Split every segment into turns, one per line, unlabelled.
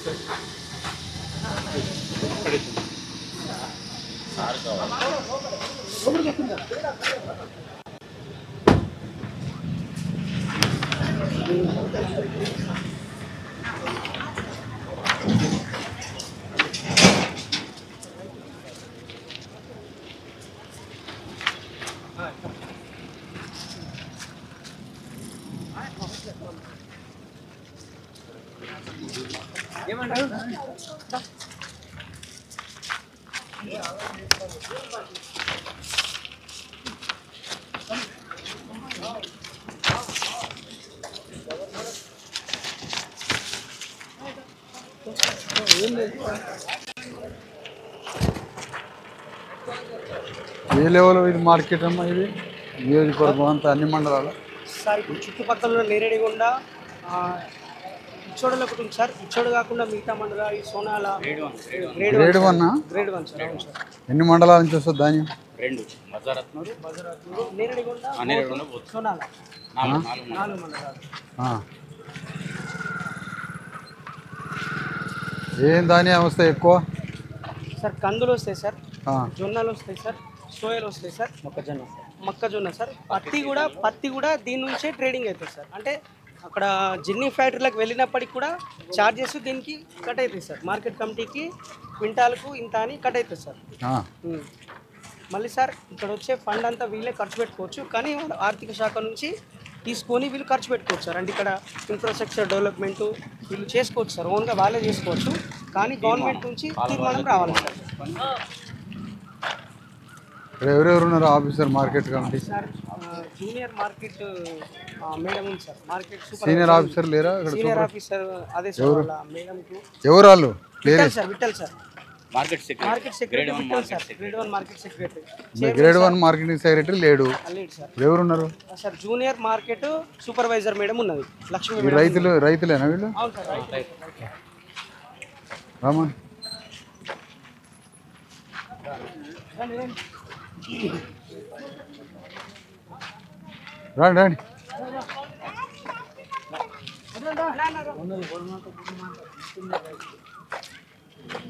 ఏ level ఇది market అమ్మా? ఇది నియోజకవర్గం అంతా అన్ని మండలాలు
సార్ ఇప్పుడు చుట్టుపక్కల నేరేడిగొండ ఇచ్చోడలో ఒకటి ఉంది సార్. ఇచ్చోడు కాకుండా మిగతా మండల ఈ సోనాల
గ్రేడ్ 1
గ్రేడ్ 1 సార్. అవును సార్.
ఎన్ని మండలాల నుంచి వస్తుంది ధాన్యం?
నేరేడిగొండ సోనాల 4 మండలాలు.
ఏం ధాన్యం వస్తాయి ఎక్కువ?
సార్ కందులు వస్తాయి సార్, జొన్నలు వస్తాయి సార్, సోయలు వస్తాయి సార్, మొక్కజొన్న సార్. పత్తి కూడా దీని నుంచే ట్రేడింగ్ అవుతుంది సార్. అంటే అక్కడ జిన్ని ఫ్యాక్టరీలకు వెళ్ళినప్పటికి కూడా ఛార్జెస్ దీనికి కట్ అవుతాయి సార్. మార్కెట్ కమిటీకి క్వింటాల్కు ఇంత అని కట్ అవుతుంది సార్. మళ్ళీ సార్ ఇక్కడ వచ్చే ఫండ్ అంతా వీళ్ళే ఖర్చు పెట్టుకోవచ్చు, కానీ ఆర్థిక శాఖ నుంచి తీసుకొని వీళ్ళు ఖర్చు పెట్టుకోవచ్చు సార్. అంటే ఇక్కడ ఇన్ఫ్రాస్ట్రక్చర్ డెవలప్మెంట్ వీళ్ళు చేసుకోవచ్చు సార్, ఓన్గా వాళ్ళే చేసుకోవచ్చు. కానీ గవర్నమెంట్ నుంచి తీర్మానం రావాలి సార్.
ఎవరెవరు ఉన్నారు officer market committee?
Sir junior market madam ఉంది సార్. మార్కెట్
సీనియర్ ఆఫీసర్ లేరా?
సీనియర్ ఆఫీసర్ అదే సార్ మేడం.
ఎవరు వాళ్ళు?
Sir Vittal sir, market secretary. Grade 1 market secretary.
Grade 1 marketing secretary లేడు
సార్.
ఎవరున్నారు
sir? Junior market supervisor madam ఉన్నది, లక్ష్మి.
రైతులేనా వీళ్ళు?
అవును సార్.
రామన్ రండి రండి.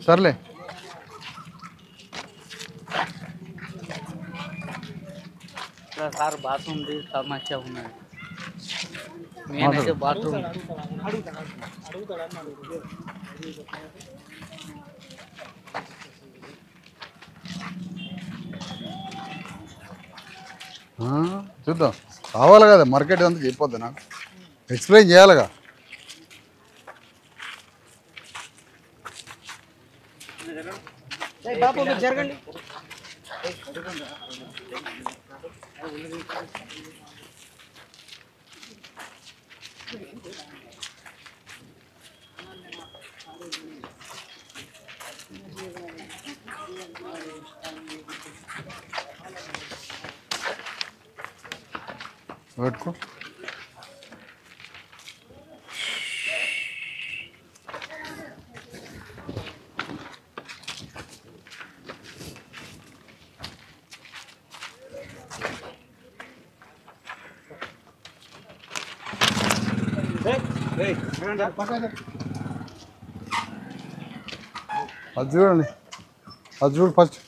సర్లే.
సార్ బాత్రూమ్ సమస్య ఉన్నది. నేనైతే బాత్రూమ్
చూద్దాం. కావాలి కదా మార్కెట్ అంతా చెప్పొద్దు, నాకు ఎక్స్ప్లెయిన్ చేయాలిగా.
బాబు మీరు జరగండి.
పెట్టుకో. అది చూడండి, అది చూడు ఫస్ట్.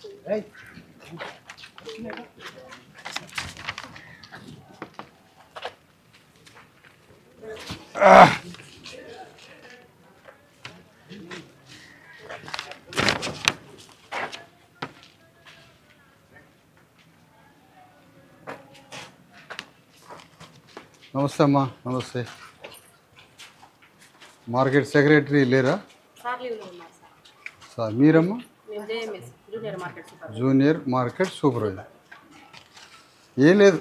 నమస్తే అమ్మా. నమస్తే. మార్కెట్ సెక్రటరీ లేరా? సార్ మీరమ్మా? Junior market supervisor. ఏం లేదు,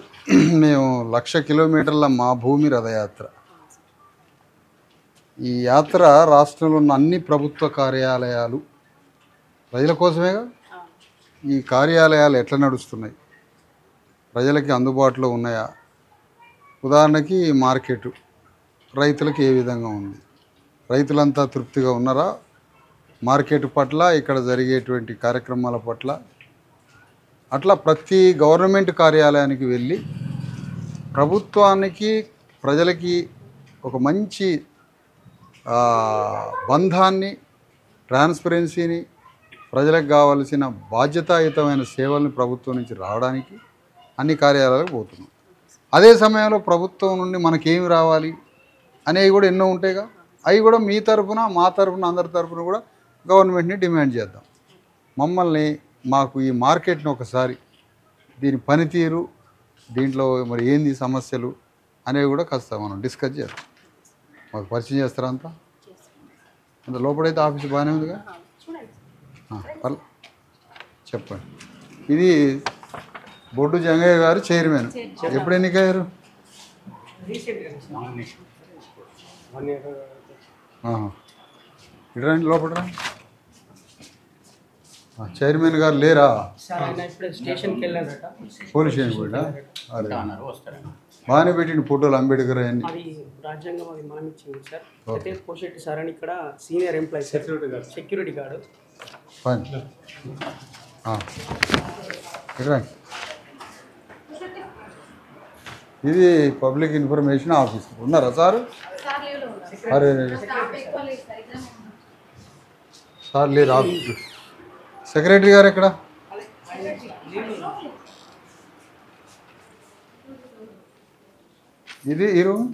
మేము 1,00,000 కిలోమీటర్ల మా భూమి రథయాత్ర. ఈ యాత్ర రాష్ట్రంలో ఉన్న అన్ని ప్రభుత్వ కార్యాలయాలు ప్రజల కోసమేగా. ఈ కార్యాలయాలు ఎట్లా నడుస్తున్నాయి, ప్రజలకి అందుబాటులో ఉన్నాయా? ఉదాహరణకి మార్కెట్ రైతులకు ఏ విధంగా ఉంది, రైతులంతా తృప్తిగా ఉన్నారా మార్కెట్ పట్ల, ఇక్కడ జరిగేటువంటి కార్యక్రమాల పట్ల? అట్లా ప్రతి గవర్నమెంట్ కార్యాలయానికి వెళ్ళి ప్రభుత్వానికి ప్రజలకి ఒక మంచి బంధాన్ని, ట్రాన్స్పరెన్సీని, ప్రజలకు కావాల్సిన బాధ్యతాయుతమైన సేవల్ని ప్రభుత్వం నుంచి రావడానికి అన్ని కార్యాలయాలకు పోతున్నాం. అదే సమయంలో ప్రభుత్వం నుండి మనకేమి రావాలి అనేవి కూడా ఎన్నో ఉంటాయిగా. అవి కూడా మీ తరఫున, మా తరఫున, అందరి తరఫున కూడా గవర్నమెంట్ని డిమాండ్ చేద్దాం. మమ్మల్ని, మాకు ఈ మార్కెట్ని ఒకసారి దీని పనితీరు, దీంట్లో మరి ఏంది సమస్యలు అనేవి కూడా కాస్త మనం డిస్కస్ చేద్దాం. మాకు పరిచయం చేస్తారా అంతా? అంత లోపలైతే ఆఫీస్ బాగానే ఉందిగా. చెప్పండి. ఇది బొడ్డు జంగయ్య గారు చైర్మన్. ఎప్పుడు ఎన్నికయ్యారు? ఇటు రండి, లోపల రండి. చైర్మన్ గారు లేరా? పోలీస్ స్టేషన్ కూడా బాగానే పెట్టిండు ఫోటోలు, అంబేద్కర్ అన్ని.
రాజ్యాంగం అది మనం ఇచ్చింది సార్. అయితే కోశెట్టి సార్ అని ఇక్కడ సీనియర్ ఎంప్లాయీ, సెక్యూరిటీ గార్డు.
ఇది పబ్లిక్ ఇన్ఫర్మేషన్ ఆఫీస్. ఉన్నారా సార్? అరే సార్ లేరు ఆఫీస్. సెక్రటరీ గారు ఎక్కడ? ఇది ఈ రూమ్.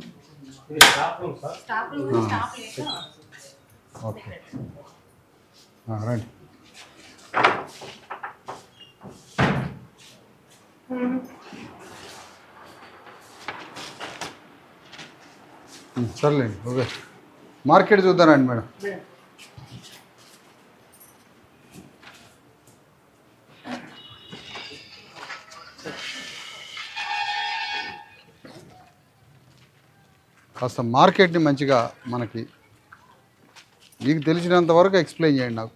ఓకే, రండి. సర్లేండి, ఓకే. Market చూద్దానండి madam. కాస్త మార్కెట్ని మంచిగా మనకి మీకు తెలిసినంత వరకు ఎక్స్ప్లెయిన్ చేయండి నాకు.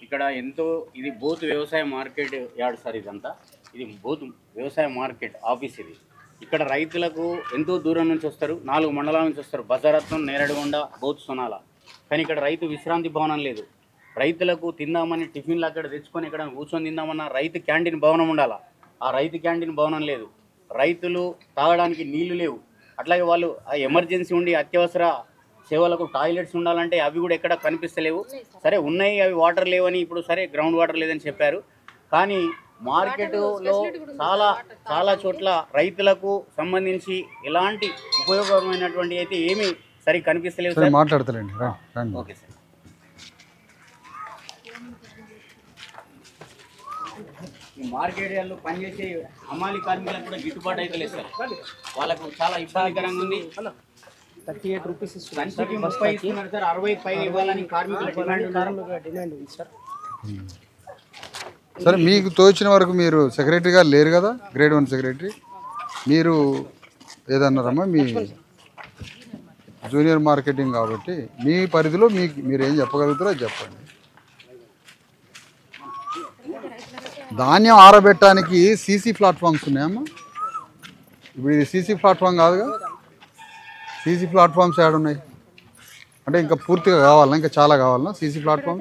ఇక్కడ ఎంతో, ఇది బోత్ వ్యవసాయ మార్కెట్ యార్డ్ సార్. ఇదంతా ఇది బోత్ వ్యవసాయ మార్కెట్ ఆఫీస్. ఇది ఇక్కడ రైతులకు ఎంతో దూరం నుంచి వస్తారు, 4 మండలాల నుంచి వస్తారు. బజారత్నం, నేరడిగొండ, బోత్ సొనాల. కానీ ఇక్కడ రైతు విశ్రాంతి భవనం లేదు. రైతులకు తిందామని టిఫిన్లు అక్కడ తెచ్చుకొని ఇక్కడ కూర్చొని తిందామన్న రైతు క్యాంటీన్ భవనం ఉండాలా. ఆ రైతు క్యాంటీన్ భవనం లేదు. రైతులు తాగడానికి నీళ్లు లేవు. అట్లాగే వాళ్ళు ఆ ఎమర్జెన్సీ ఉండి అత్యవసర సేవలకు టాయిలెట్స్ ఉండాలంటే అవి కూడా ఎక్కడ కనిపిస్తలేవు. సరే ఉన్నాయి, అవి వాటర్ లేవని ఇప్పుడు సరే గ్రౌండ్ వాటర్ లేదని చెప్పారు. కానీ మార్కెట్లో చాలా చోట్ల రైతులకు సంబంధించి ఎలాంటి ఉపయోగమైనటువంటి అయితే ఏమీ సరిగ్గా కనిపిస్తలేవు సార్.
మాట్లాడతలేండి.
Okay sir. ఈ మార్కెట్ యార్డ్లో పనిచేసే హమాలి కార్మికులకు కూడా గిట్టుబాటు అయితే లేదు సార్. వాళ్ళకు చాలా ఇబ్బందికరంగా ఉంది.
38 రూపీస్
ఇస్తున్నారు సార్. 60 పైన ఇవ్వాలని కార్మికుల
డిమాండ్ ఉంది సార్.
సరే, మీకు తోచిన వరకు మీరు సెక్రటరీ గారు లేరు కదా, గ్రేడ్ 1 సెక్రటరీ, మీరు ఏదన్నారమ్మా? మీ జూనియర్ మార్కెటింగ్ కాబట్టి మీ పరిధిలో మీరు ఏం చెప్పగలుగుతారో అది చెప్పండి. ధాన్యం ఆరబెట్టడానికి సీసీ ప్లాట్ఫామ్స్ ఉన్నాయమ్మా? ఇప్పుడు ఇది సీసీ ప్లాట్ఫామ్ కాదుగా. సీసీ ప్లాట్ఫామ్స్ యాడ్ ఉన్నాయి అంటే ఇంకా పూర్తిగా కావాలన్నా, ఇంకా చాలా కావాలన్నా సీసీ ప్లాట్ఫామ్?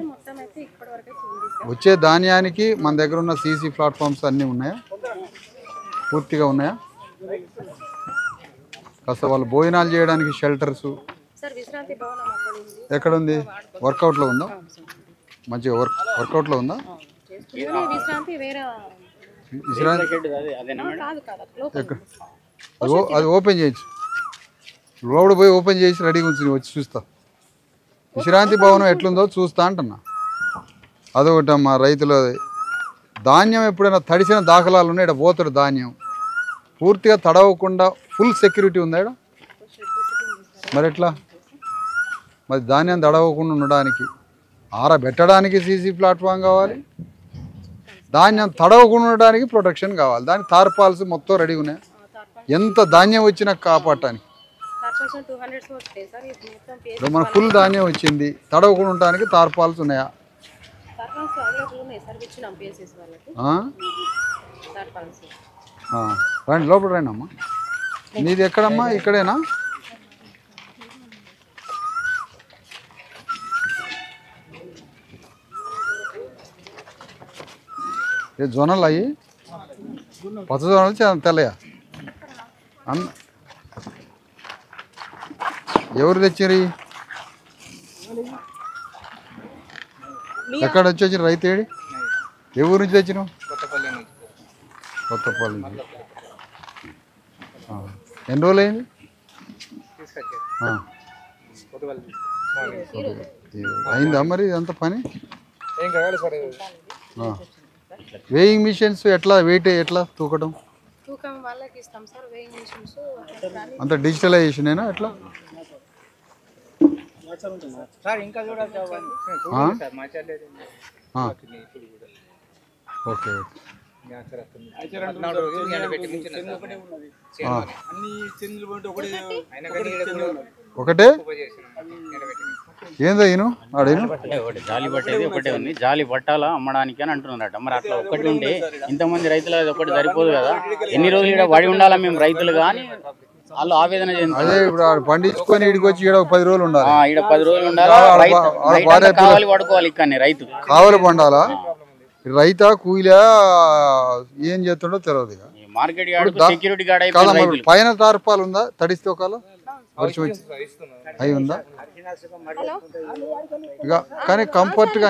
వచ్చే ధాన్యానికి మన దగ్గర ఉన్న సీసీ ప్లాట్ఫామ్స్ అన్నీ ఉన్నాయా? పూర్తిగా ఉన్నాయా? కాస్త వాళ్ళు భోజనాలు చేయడానికి షెల్టర్స్ ఎక్కడుంది? వర్కౌట్లో ఉందా? మంచిగా వర్కౌట్లో ఉందా? అది ఓపెన్ చేయొచ్చు. రోడ్ పోయి ఓపెన్ చేసి రెడీగా ఉంచి వచ్చి చూస్తా. విశ్రాంతి భవనం ఎట్లుందో చూస్తా అంటున్నా. అదొకటి అమ్మా. రైతుల ధాన్యం ఎప్పుడైనా తడిసిన దాఖలాలు ఉన్నాయి. ఇక్కడ పోతాడు ధాన్యం పూర్తిగా తడవకుండా ఫుల్ సెక్యూరిటీ ఉందా ఇక్కడ? మరి ఎట్లా? మరి ధాన్యం తడవకుండా ఉండడానికి ఆరబెట్టడానికి సీసీ ప్లాట్ఫామ్ కావాలి, ధాన్యం తడవకుండా ఉండడానికి ప్రొటెక్షన్ కావాలి. దానికి తార్పాల్సి మొత్తం రెడీగా ఉన్నాయి. ఎంత ధాన్యం వచ్చినా కాపాడటానికి. ఇప్పుడు మన ఫుల్ ధాన్యం వచ్చింది, తడవకుండా ఉండడానికి తార్పాల్సి ఉన్నాయా? రండి, లోపల రండి అమ్మా. నీది ఎక్కడమ్మా? ఇక్కడేనా? జొన్నలు అయ్యి పచ్చ జొన్నలు తెల్లయా? ఎవరు తెచ్చారు? ఎక్కడ వచ్చి వచ్చిన రైతు ఏడి ఏ ఊరు నుంచి తెచ్చినావు కొత్తపల్లి నుంచి ఎన్ని రోజులు అయింది అయిందా మరి ఇదంతా పని వేయింగ్ మిషన్స్ ఎట్లా వెయిట్ ఎట్లా తూకడం అంత డిజిటలైజేషనేనా ఎట్లా ఓకే ఒకటే ఏందో ఈయన ఆడేను
ఒకటి జాలి పట్టేది ఒకటే ఉంది, జాలి పట్టాలా అమ్మడానికి అని అంటున్నారట. మరి అట్లా ఒకటి ఉంటే ఇంతమంది రైతులు అది ఒకటి సరిపోదు కదా, ఎన్ని రోజులు ఇక్కడ పడి ఉండాలా మేము రైతులు కానీ వాళ్ళు ఆవేదన చెందుతారు.
అదే ఇప్పుడు పండించుకొని ఇడికి వచ్చి ఈడ 10 రోజులు ఉండాలి,
ఈడ 10 రోజులు ఉండాలి, కావాలి పడుకోవాలి ఇక్కడ రైతు
కావాలి పండాలా. రైతా కూలీలా ఏం చేస్తుండో తెలియదు.
మార్కెట్ గార్డ్ సెక్యూరిటీ గార్డ్ అయిపోయింది.
పైన తార్పాలు ఉందా తడిస్తే ఒకవేళ వర్షం వచ్చి అయి ఉందా ఇక కానీ కంఫర్ట్ గా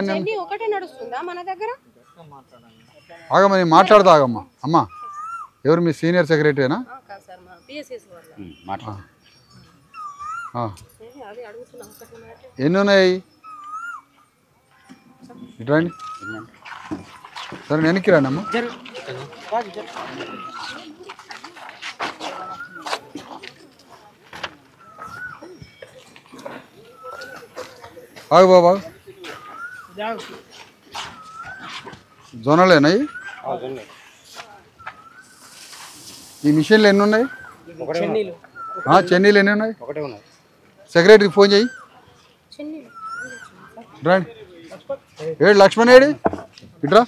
ఆగమ్మ నేను మాట్లాడతా ఆగమ్మా. అమ్మా ఎవరు మీ సీనియర్ సెక్రటరీనా? ఎన్ని ఉన్నాయి ఇట్రండి సరే వెనక్కి రండి అమ్మా. ఆగు బాబా జొన్నలేనా ఈ మిషన్లు ఎన్ని ఉన్నాయి? చెన్నీలు ఎన్ని ఉన్నాయి? సెక్రటరీకి ఫోన్ చేయి రండి. ఏడు లక్ష్మణ్ ఏడి ఇట్రా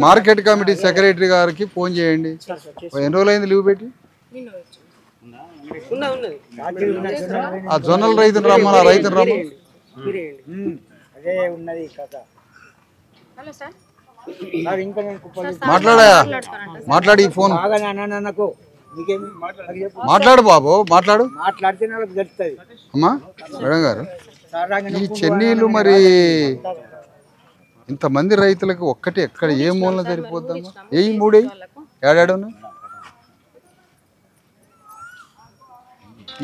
మార్కెట్ కమిటీ సెక్రటరీ గారికి ఫోన్ చేయండి. ఎన్ని రోజులు అయింది లీవ్ పెట్టి? ఆ జొన్నల రైతును రమ్మని ఆ రైతును రమ్మని మాట్లాడా మాట్లాడి ఫోన్ మాట్లాడు బాబు మాట్లాడు. అమ్మా మేడం గారు ఈ చెన్నీలు మరి ఇంతమంది రైతులకు ఒక్కటి ఎక్కడ ఏ మూలన సరిపోద్దమ్మా? ఏ మూడే ఏడాడు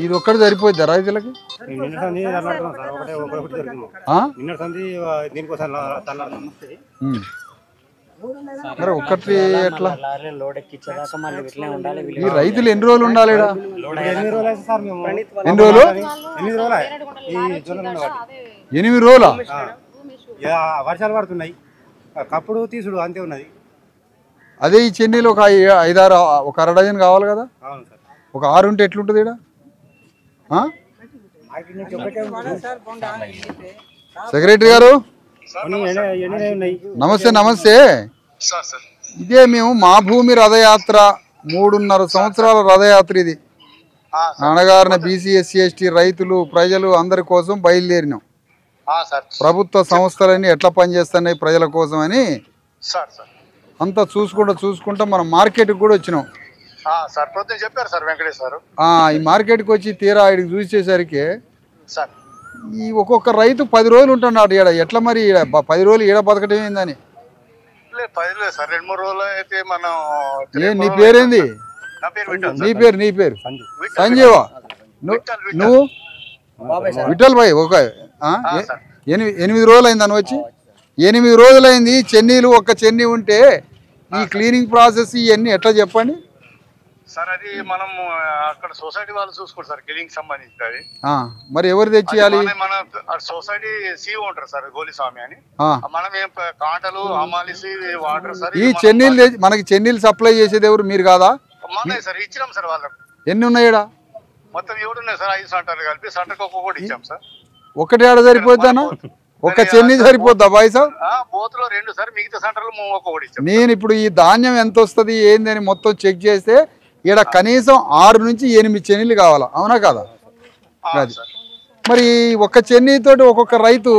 ఇది ఒక్కటి సరిపోద్దా రైతులకి? మరి ఒక్కటి ఎట్లా? ఈ రైతులు ఎన్ని రోజులు ఉండాలి? ఎన్ని రోజులు? 8 రోజులా?
వర్షాలు పడుతున్నాయి, కప్పుడు తీసుడు అంతే ఉన్నది.
అదే ఈ చెన్నీలు ఒక 5-6 ఒక అర డజన్ కావాలి కదా, ఒక 6 ఉంటే ఎట్లుంటుంది ఇక్కడ? సెక్రటరీ గారు నమస్తే. నమస్తే. ఇదే మేము మా భూమి రథయాత్ర 3.5 సంవత్సరాల రథయాత్ర ఇది. అణగారిన బీసీ ఎస్సీ ఎస్టీ రైతులు ప్రజలు అందరి కోసం బయలుదేరినాం. ప్రభుత్వ సంస్థలన్నీ ఎట్లా పనిచేస్తున్నాయి ప్రజల కోసం అని అంతా చూసుకుంటా మనం మార్కెట్కి కూడా వచ్చినాం.
చెప్పారు సార్ వెంకటేశ్వర.
ఈ మార్కెట్కి వచ్చి తీరా ఇక్కడికి చూసేసరికి ఈ ఒక్కొక్క రైతు 10 రోజులు ఉంటున్నాడు ఈడ. ఎట్లా మరి 10 రోజులు ఈడ బతకటం ఏందని?
2-3 రోజులు అయితే మనం.
నీ పేరేంది? నీ పేరు సంజీవ. నువ్వు విఠల్ భాయ్. ఒక 8 రోజులు అయింది అని వచ్చి 8 రోజులైంది. చెన్నీలు ఒక్క చెన్నీ ఉంటే ఈ క్లీనింగ్ ప్రాసెస్ ఇవన్నీ ఎట్లా చెప్పండి
సార్? అది మనం అక్కడ సొసైటీ వాళ్ళు చూసుకోండి సార్ క్లీనింగ్ సంబంధించి.
మరి ఎవరు తెచ్చియాలి?
మన సొసైటీ సీఓ ఉంటారు సార్ గోలిస్వామి అని. మనం ఏం కాంటలు అమ్మాలిసి వాటర్ సార్.
ఈ చెన్నీలు మనకి చెన్నీలు సప్లై చేసేది ఎవరు? మీరు కాదా?
సార్ ఇచ్చినాం సార్ వాళ్ళకి.
ఎన్ని ఉన్నాయా?
మొత్తం 7 ఉన్నాయి సార్. 5 సెంటర్లు కలిపి సెంటర్కి ఒక్కొక్కటి ఇచ్చాం సార్.
ఒకటి ఆడ సరిపోద్దానా? ఒక చెన్నీ సరిపోద్దా బాయ్ సార్?
బోత్లో 2 సార్, మిగతా సెంటర్లు ఒక్కొక్కటి ఇచ్చాం.
నేను ఇప్పుడు ఈ ధాన్యం ఎంత వస్తుంది ఏంది అని మొత్తం చెక్ చేస్తే ఇక్కడ కనీసం 6 నుంచి 8 చెన్నీలు కావాలా, అవునా కదా? అది మరి ఒక్క చెన్నీతో ఒక్కొక్క రైతు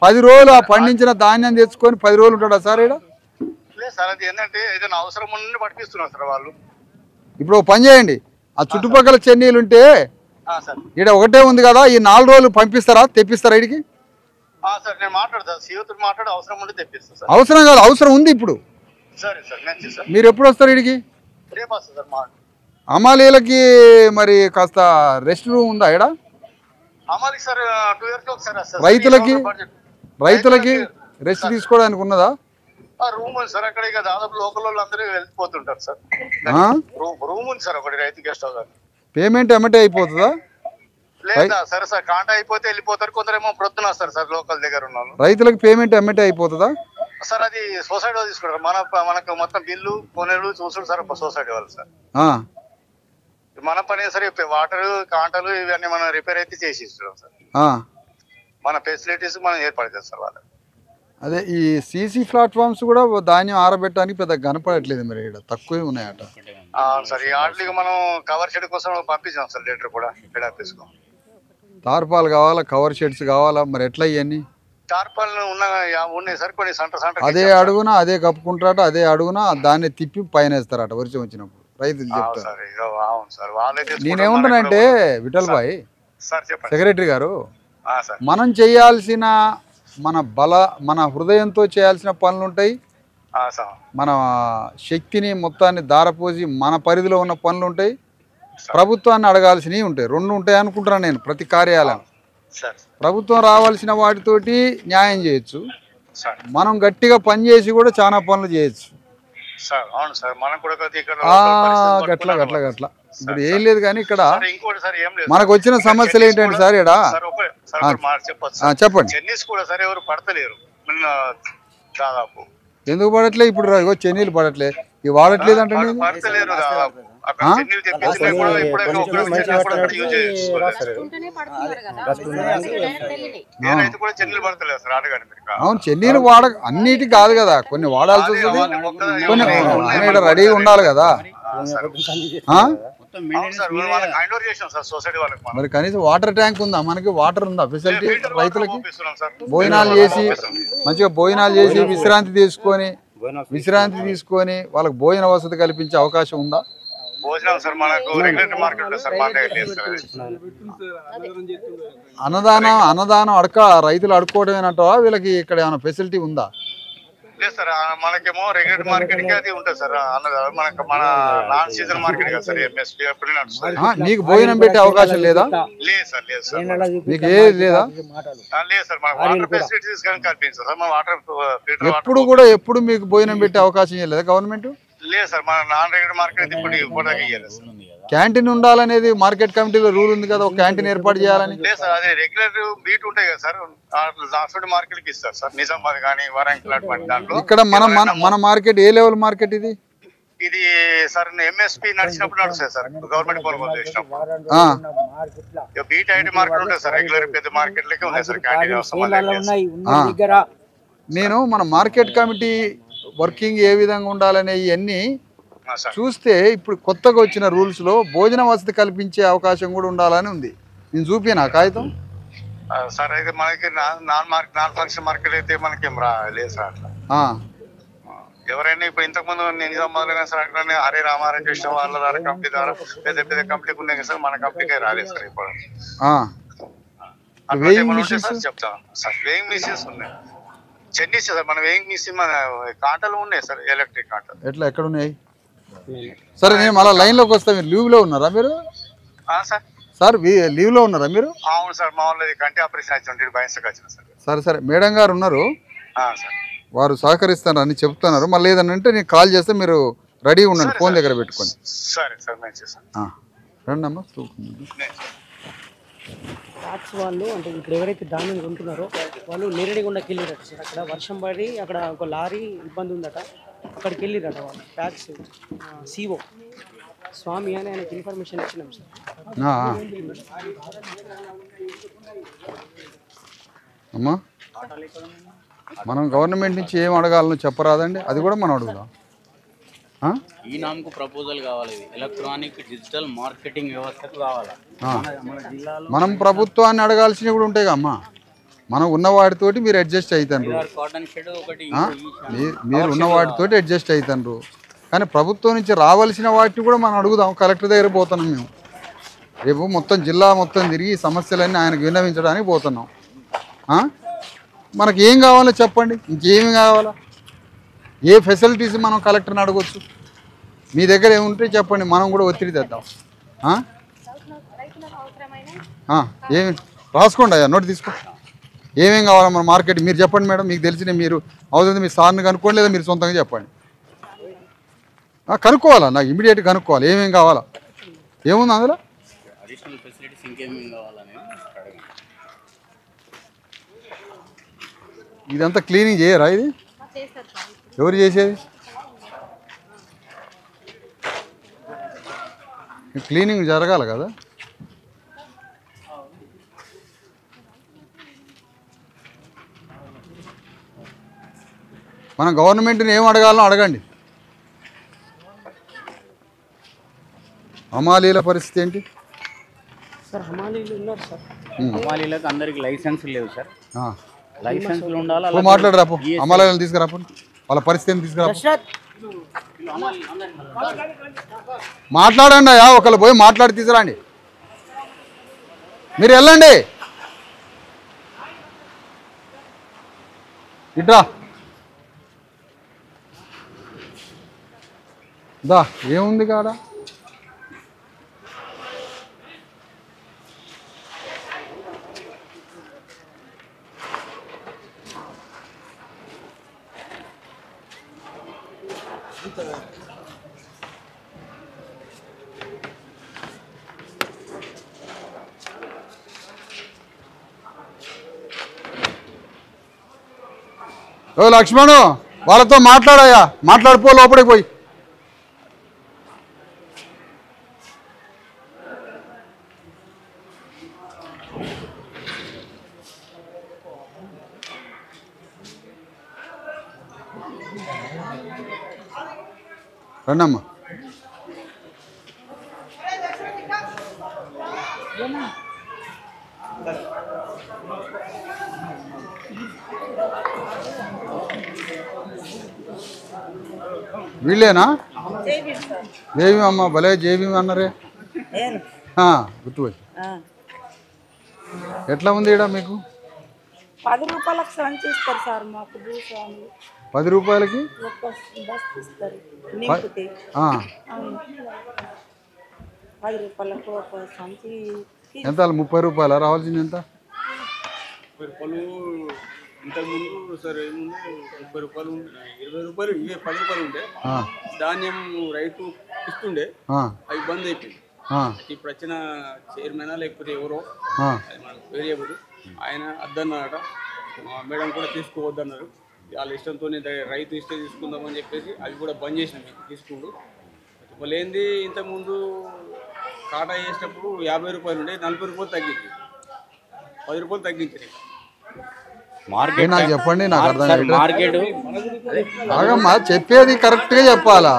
10 రోజులు ఆ పండించిన ధాన్యం తెచ్చుకొని 10 రోజులు ఉంటాడా సార్ ఇక్కడ?
లేదు సార్, అది ఏంటంటే ఏదైనా అవసరం ఉండి పట్టిస్తున్నారు సార్ వాళ్ళు.
ఇప్పుడు పని చేయండి, ఆ చుట్టుపక్కల చెన్నీలు ఉంటే
సార్
ఇక్కడ ఒకటే ఉంది కదా, ఈ 4 రోజులు పంపిస్తారా, తెప్పిస్తారా ఇడికి?
సార్ నేను మాట్లాడతాను, సీఓతో మాట్లాడి అవసరం ఉంటే తెప్పిస్తాను సార్.
అవసరం కాదు, అవసరం ఉంది ఇప్పుడు.
సరే సార్, మంచిది సార్.
మీరు ఎప్పుడు వస్తారు ఇడికి?
రేపు వస్తుంది సార్. మా
అమాలీలకి మరి కాస్త రెస్ట్ రూమ్ ఉందా ఇక్కడ?
అమ్మాలికి సార్ 2 years ఒకసారి వస్తుంది.
రైతులకి రెస్ట్ తీసుకోవడానికి ఉన్నదా?
రూమ్ ఉంది సార్ అక్కడ, ఇక దాదాపు లోకల్ వాళ్ళు అందరూ వెళ్ళిపోతుంటారు సార్. రూమ్ ఉంది సార్ ఒకటి రైతు గెస్ట్ హౌస్.
పేమెంట్ ఎమ్మటే అయిపోతుందా?
లేదా సరే సార్, కాంటా అయిపోతే వెళ్ళిపోతారు, కొందరేమో ప్రొద్దున వస్తారు సార్ లోకల్ దగ్గర ఉన్న వాళ్ళు.
రైతులకు పేమెంట్ ఎమ్మటే అయిపోతుందా
సార్? అది సొసైటీ తీసుకుంటారు, మనకు మొత్తం బిల్లు కొనేలు చూసుడు సార్ సొసైటీ వాళ్ళు సార్. మన పని సరే, వాటర్ కాంటలు ఇవన్నీ మనం రిపేర్ అయితే చేసి ఇస్తున్నాం సార్. మన ఫెసిలిటీస్ మనం ఏర్పాటు చేస్తారు వాళ్ళకి.
అదే ఈ సీసీ ప్లాట్ఫామ్స్ కూడా ధాన్యం ఆరబెట్టడానికి పెద్ద కనపడట్లేదు, మరి ఇక్కడ తక్కువే ఉన్నాయట.
సార్ ఈ ఆటలకి మనం కవర్ షెడ్ కోసం పంపించాం సార్, లెటర్ కూడా హెడ్ ఆఫీస్ కు.
తార్పాలు కావాలా, కవర్ షెడ్స్ కావాలా, మరి ఎట్లా ఇవన్నీ?
టార్పాలు ఉన్నాయి సార్ కొన్ని సెంటర్.
అదే అడుగునా అదే కప్పుకుంటారట, అదే అడుగునా దాన్ని తిప్పి పైన వేస్తారట వర్షం వచ్చినప్పుడు రైతులు చెప్తారు. నేనేమంటానంటే విఠల్ భాయ్ సెక్రటరీ గారు, మనం చేయాల్సిన మన హృదయంతో చేయాల్సిన పనులు ఉంటాయి, మన శక్తిని మొత్తాన్ని దారపోసి మన పరిధిలో ఉన్న పనులు ఉంటాయి, ప్రభుత్వాన్ని అడగాల్సినవి ఉంటాయి. 2 ఉంటాయి అనుకుంటున్నాను నేను. ప్రతి కార్యాలయం ప్రభుత్వం రావాల్సిన వాటితోటి న్యాయం చేయొచ్చు, మనం గట్టిగా పనిచేసి కూడా చాలా పనులు చేయొచ్చు. గట్ల ఇప్పుడు ఏం లేదు. కానీ ఇక్కడ మనకు వచ్చిన సమస్యలు ఏంటంటే సార్, ఇక్కడ చెప్పండి. ఎందుకు పడట్లే? ఇప్పుడు చెన్నీళ్ళు పడట్లే, ఇవి వాడట్లేదు అంటే అవును, చెన్నీళ్ళు అన్నిటికి కాదు కదా, కొన్ని వాడాల్సి వస్తుంది, కొన్ని ఇక్కడ రెడీగా ఉండాలి కదా. మరి కనీసం వాటర్ ట్యాంక్ ఉందా మనకి? వాటర్ ఉందా ఫెసిలిటీ? రైతులకి భోజనాలు చేసి మంచిగా భోజనాలు చేసి విశ్రాంతి తీసుకొని వాళ్ళకి భోజన వసతి కల్పించే అవకాశం ఉందా? అన్నదానం రైతులు అడుక్కోవడమేనంటావా? వీళ్ళకి ఇక్కడ ఏమైనా ఫెసిలిటీ ఉందా?
లేదు సార్, మనకేమో రెగ్యులర్ మార్కెట్ కి అది ఉంటుంది సార్. మనకు మన నాన్ సీజన్ మార్కెట్ కదా సార్, ఎంఎస్పీ ఎప్పుడు నడుస్తుంది.
నీకు భోజనం పెట్టే అవకాశం లేదా?
లేదు సార్, లేదు సార్.
మీకు ఏది లేదా?
లేదు సార్, మన వాటర్ ఫెసిలిటీస్ కానీ కల్పించారు సార్. మన వాటర్
ఎప్పుడు మీకు భోజనం పెట్టే అవకాశం ఇవ్వలేదా గవర్నమెంట్?
లేదు సార్, మన నాన్ రెగ్యులర్ మార్కెట్ ఇప్పుడు ఇవ్వలేదు సార్.
క్యాంటీన్ ఉండాలనేది మార్కెట్ కమిటీలో రూల్ ఉంది కదా, ఒక క్యాంటీన్ ఏర్పాటు చేయాలని.
లేదు సార్, అదే రెగ్యులర్ బీట్ ఉంటాయి కదా సార్, మార్కెట్ కి ఇస్తారు సార్. నిజామాబాద్ కానీ వరంగల్ అటువంటి దాంట్లో. ఇక్కడ
మన మార్కెట్ ఏ లెవెల్ మార్కెట్ ఇది?
ఇది సార్ ఎంఎస్పీ నడిచినప్పుడు నడుస్తుంది సార్, గవర్నమెంట్ కొనుగోలు చేసినప్పుడు. బీట్ ఐటీ మార్కెట్ ఉంటుంది సార్, రెగ్యులర్ పెద్ద మార్కెట్ లెక్క ఉంది సార్ క్యాంటీన్.
నేను మన మార్కెట్ కమిటీ వర్కింగ్ ఏ విధంగా ఉండాలనే ఇవన్నీ చూస్తే ఇప్పుడు కొత్తగా వచ్చిన రూల్స్ లో భోజన వసతి కల్పించే అవకాశం కూడా ఉండాలని ఉంది. నేను చూపినా కాగితం
సార్. అయితే మనకి నాన్ ఫంక్షన్ మార్కెట్ అయితే మనకి లేదు సార్ అట్లా. ఎవరైనా ఇప్పుడు ఇంతకు ముందు నిజామాబాద్ సార్ అక్కడ హరే రామారాయణ కృష్ణ వాళ్ళ ద్వారా కంపెనీ ద్వారా పెద్ద పెద్ద కంపెనీకి ఉన్నాయి సార్, మన కంపెనీకి రాలేదు సార్ ఇప్పుడు. చెప్తాను సార్, వేయింగ్ మిషన్స్ ఉన్నాయి చెన్నై సార్. మన వేయింగ్ మిషన్ మన కాంటలు ఉన్నాయి సార్, ఎలక్ట్రిక్ కాంటలు.
ఎక్కడ ఉన్నాయి? సరే, నేను మళ్ళీ లైన్ లోకి వస్తా. మీరు లీవ్ లో ఉన్నారా మీరు? సార్ లీవ్ లో ఉన్నారా మీరు?
అవును సార్, మా వాళ్ళు కంటి ఆపరేషన్ అయితే బయటకు వచ్చిన సార్.
సరే, మేడం గారు ఉన్నారు, వారు సహకరిస్తారు అని చెప్తున్నారు. మళ్ళీ ఏదనంటే నేను కాల్ చేస్తే మీరు రెడీ ఉండండి, ఫోన్ దగ్గర పెట్టుకోండి.
సరే సార్, మంచిది.
రండి అమ్మా.
ట్యాక్స్ వాళ్ళు అంటే ఇప్పుడు ఎవరైతే ధాన్యం కొంటున్నారో వాళ్ళు నేరడిగుండకి వెళ్ళిరట సార్. అక్కడ వర్షం పడి అక్కడ ఒక లారీ ఇబ్బంది ఉందట, అక్కడికి వెళ్ళిరట వాళ్ళు. ట్యాక్స్ సిఓ స్వామి అని ఆయనకి ఇన్ఫర్మేషన్ ఇచ్చినాం సార్.
అమ్మా, మనం గవర్నమెంట్ నుంచి ఏం అడగాలనో చెప్పరాదండి, అది కూడా మనం అడుగుదాం.
ఈ నామకు ప్రపోజల్ కావాలి, ఎలక్ట్రానిక్ డిజిటల్ మార్కెటింగ్ వ్యవస్థకు కావాలి.
మనం ప్రభుత్వాన్ని అడగాల్సినవి కూడా ఉంటాయి అమ్మా. మనం ఉన్న వాటితోటి మీరు అడ్జస్ట్ అవుతారు, మీరు ఉన్న వాటితోటి అడ్జస్ట్ అవుతారు. కానీ ప్రభుత్వం నుంచి రావాల్సిన వాటిని కూడా మనం అడుగుదాం. కలెక్టర్ దగ్గర పోతున్నాం మేము. రేపు మొత్తం జిల్లా మొత్తం తిరిగి సమస్యలన్నీ ఆయనకు విన్నవించడానికి పోతున్నాం. మనకి ఏం కావాలో చెప్పండి, ఇంకేమి కావాలా, ఏ ఫెసిలిటీస్ మనం కలెక్టర్ని అడగొచ్చు, మీ దగ్గర ఏముంటే చెప్పండి, మనం కూడా ఒత్తిడి తెద్దాం. ఏమి రాసుకోండి అయ్యా, నోట్ తీసుకో. ఏమేం కావాలా మన మార్కెట్ మీరు చెప్పండి మేడం, మీకు తెలిసిన మీరు అవుతుంది మీ సార్ని కనుక్కోండి, లేదా మీరు సొంతంగా చెప్పండి. కనుక్కోవాలా, నాకు ఇమీడియట్గా కనుక్కోవాలి ఏమేం కావాలా, ఏముంది అందులో. ఇదంతా క్లీనింగ్ చేయరా, ఇది ఎవరు చేసేది? క్లీనింగ్ జరగాలి కదా. మనం గవర్నమెంట్ని ఏం అడగాలో అడగండి. హమాలీల పరిస్థితి ఏంటి
సార్? హమాలీలు ఉన్నారు సార్,
హమాలీలకు అందరికి లైసెన్స్ లేవు సార్. లైసెన్స్లు ఉండాలి.
మాట్లాడరా, హమాలీలను తీసుకురా, వాళ్ళ పరిస్థితిని తీసుకురా, మాట్లాడండి అయ్యా. ఒకళ్ళు పోయి మాట్లాడి తీసుకురండి, మీరు వెళ్ళండి. ఇట్రా దా, ఏముంది కాడ? ఓ లక్ష్మణు, వాళ్ళతో మాట్లాడాయా, మాట్లాడిపో లోపలికి పోయి. రండమ్మా. వీళ్ళేనా? జేబీ అమ్మ, భలే జేబీ అన్నారే, గుర్తుపోయి. ఎట్లా ఉంది ఇక్కడ మీకు?
10 రూపాయలకు సంచి ఇస్తారు సార్ మాకు.
10 రూపాయలకి
ఒక బస్తా ఇస్తారు నింపితే. 10 రూపాయలకు ఒక సంచి.
ఎంత? 30 రూపాయల రావాల్సింది ఎంత?
30 రూపాయలు. ఇంతకుముందు సార్ ఏముంది, 30 రూపాయలు, 20 రూపాయలు, 10 రూపాయలు ఉండే ధాన్యం రైతు ఇస్తుండే, అవి బంద్ అయిపోయింది. ఇప్పుడు వచ్చిన చైర్మన్ లేకపోతే ఎవరో వేరియబుల్ ఆయన వద్దన్నారట, మేడం కూడా తీసుకోవద్దన్నారు. వాళ్ళ ఇష్టంతో రైతు ఇస్తే తీసుకుందామని చెప్పేసి అవి కూడా బంద్ చేసినాం. తీసుకుంటూ మళ్ళీ ఏంది, ఇంతకుముందు కాటా చేసేటప్పుడు 50 రూపాయలు ఉండే, 40 రూపాయలు తగ్గింది, 10 రూపాయలు తగ్గించినాయి.
నాకు చెప్పండి, నాకు అర్థం కాగమ్మా, చెప్పేది కరెక్ట్ గా చెప్పాలా,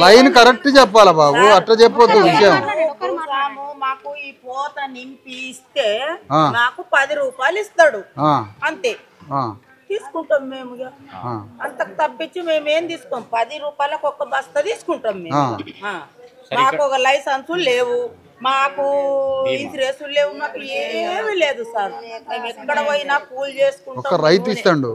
లైన్ కరెక్ట్ చెప్పాలా బాబు, అట్లా చెప్పొద్దు విషయం.
మాకు ఈ పోత నింపి ఇస్తే మాకు 10 రూపాయలు ఇస్తాడు అంతే, తీసుకుంటాం మేము. అంతకు తప్పించి మేము ఏం తీసుకోం. 10 రూపాయలకు ఒక బస్తా తీసుకుంటాం మేము. మాకు ఒక లైసెన్స్ లేవు, మాకు ఇన్సూరెన్స్ లేవు, మాకు ఏమీ లేదు సార్. మేము ఎక్కడ పోయినా కూల్ చేసుకుంటాం.
ఒక రైతు ఇస్తాడు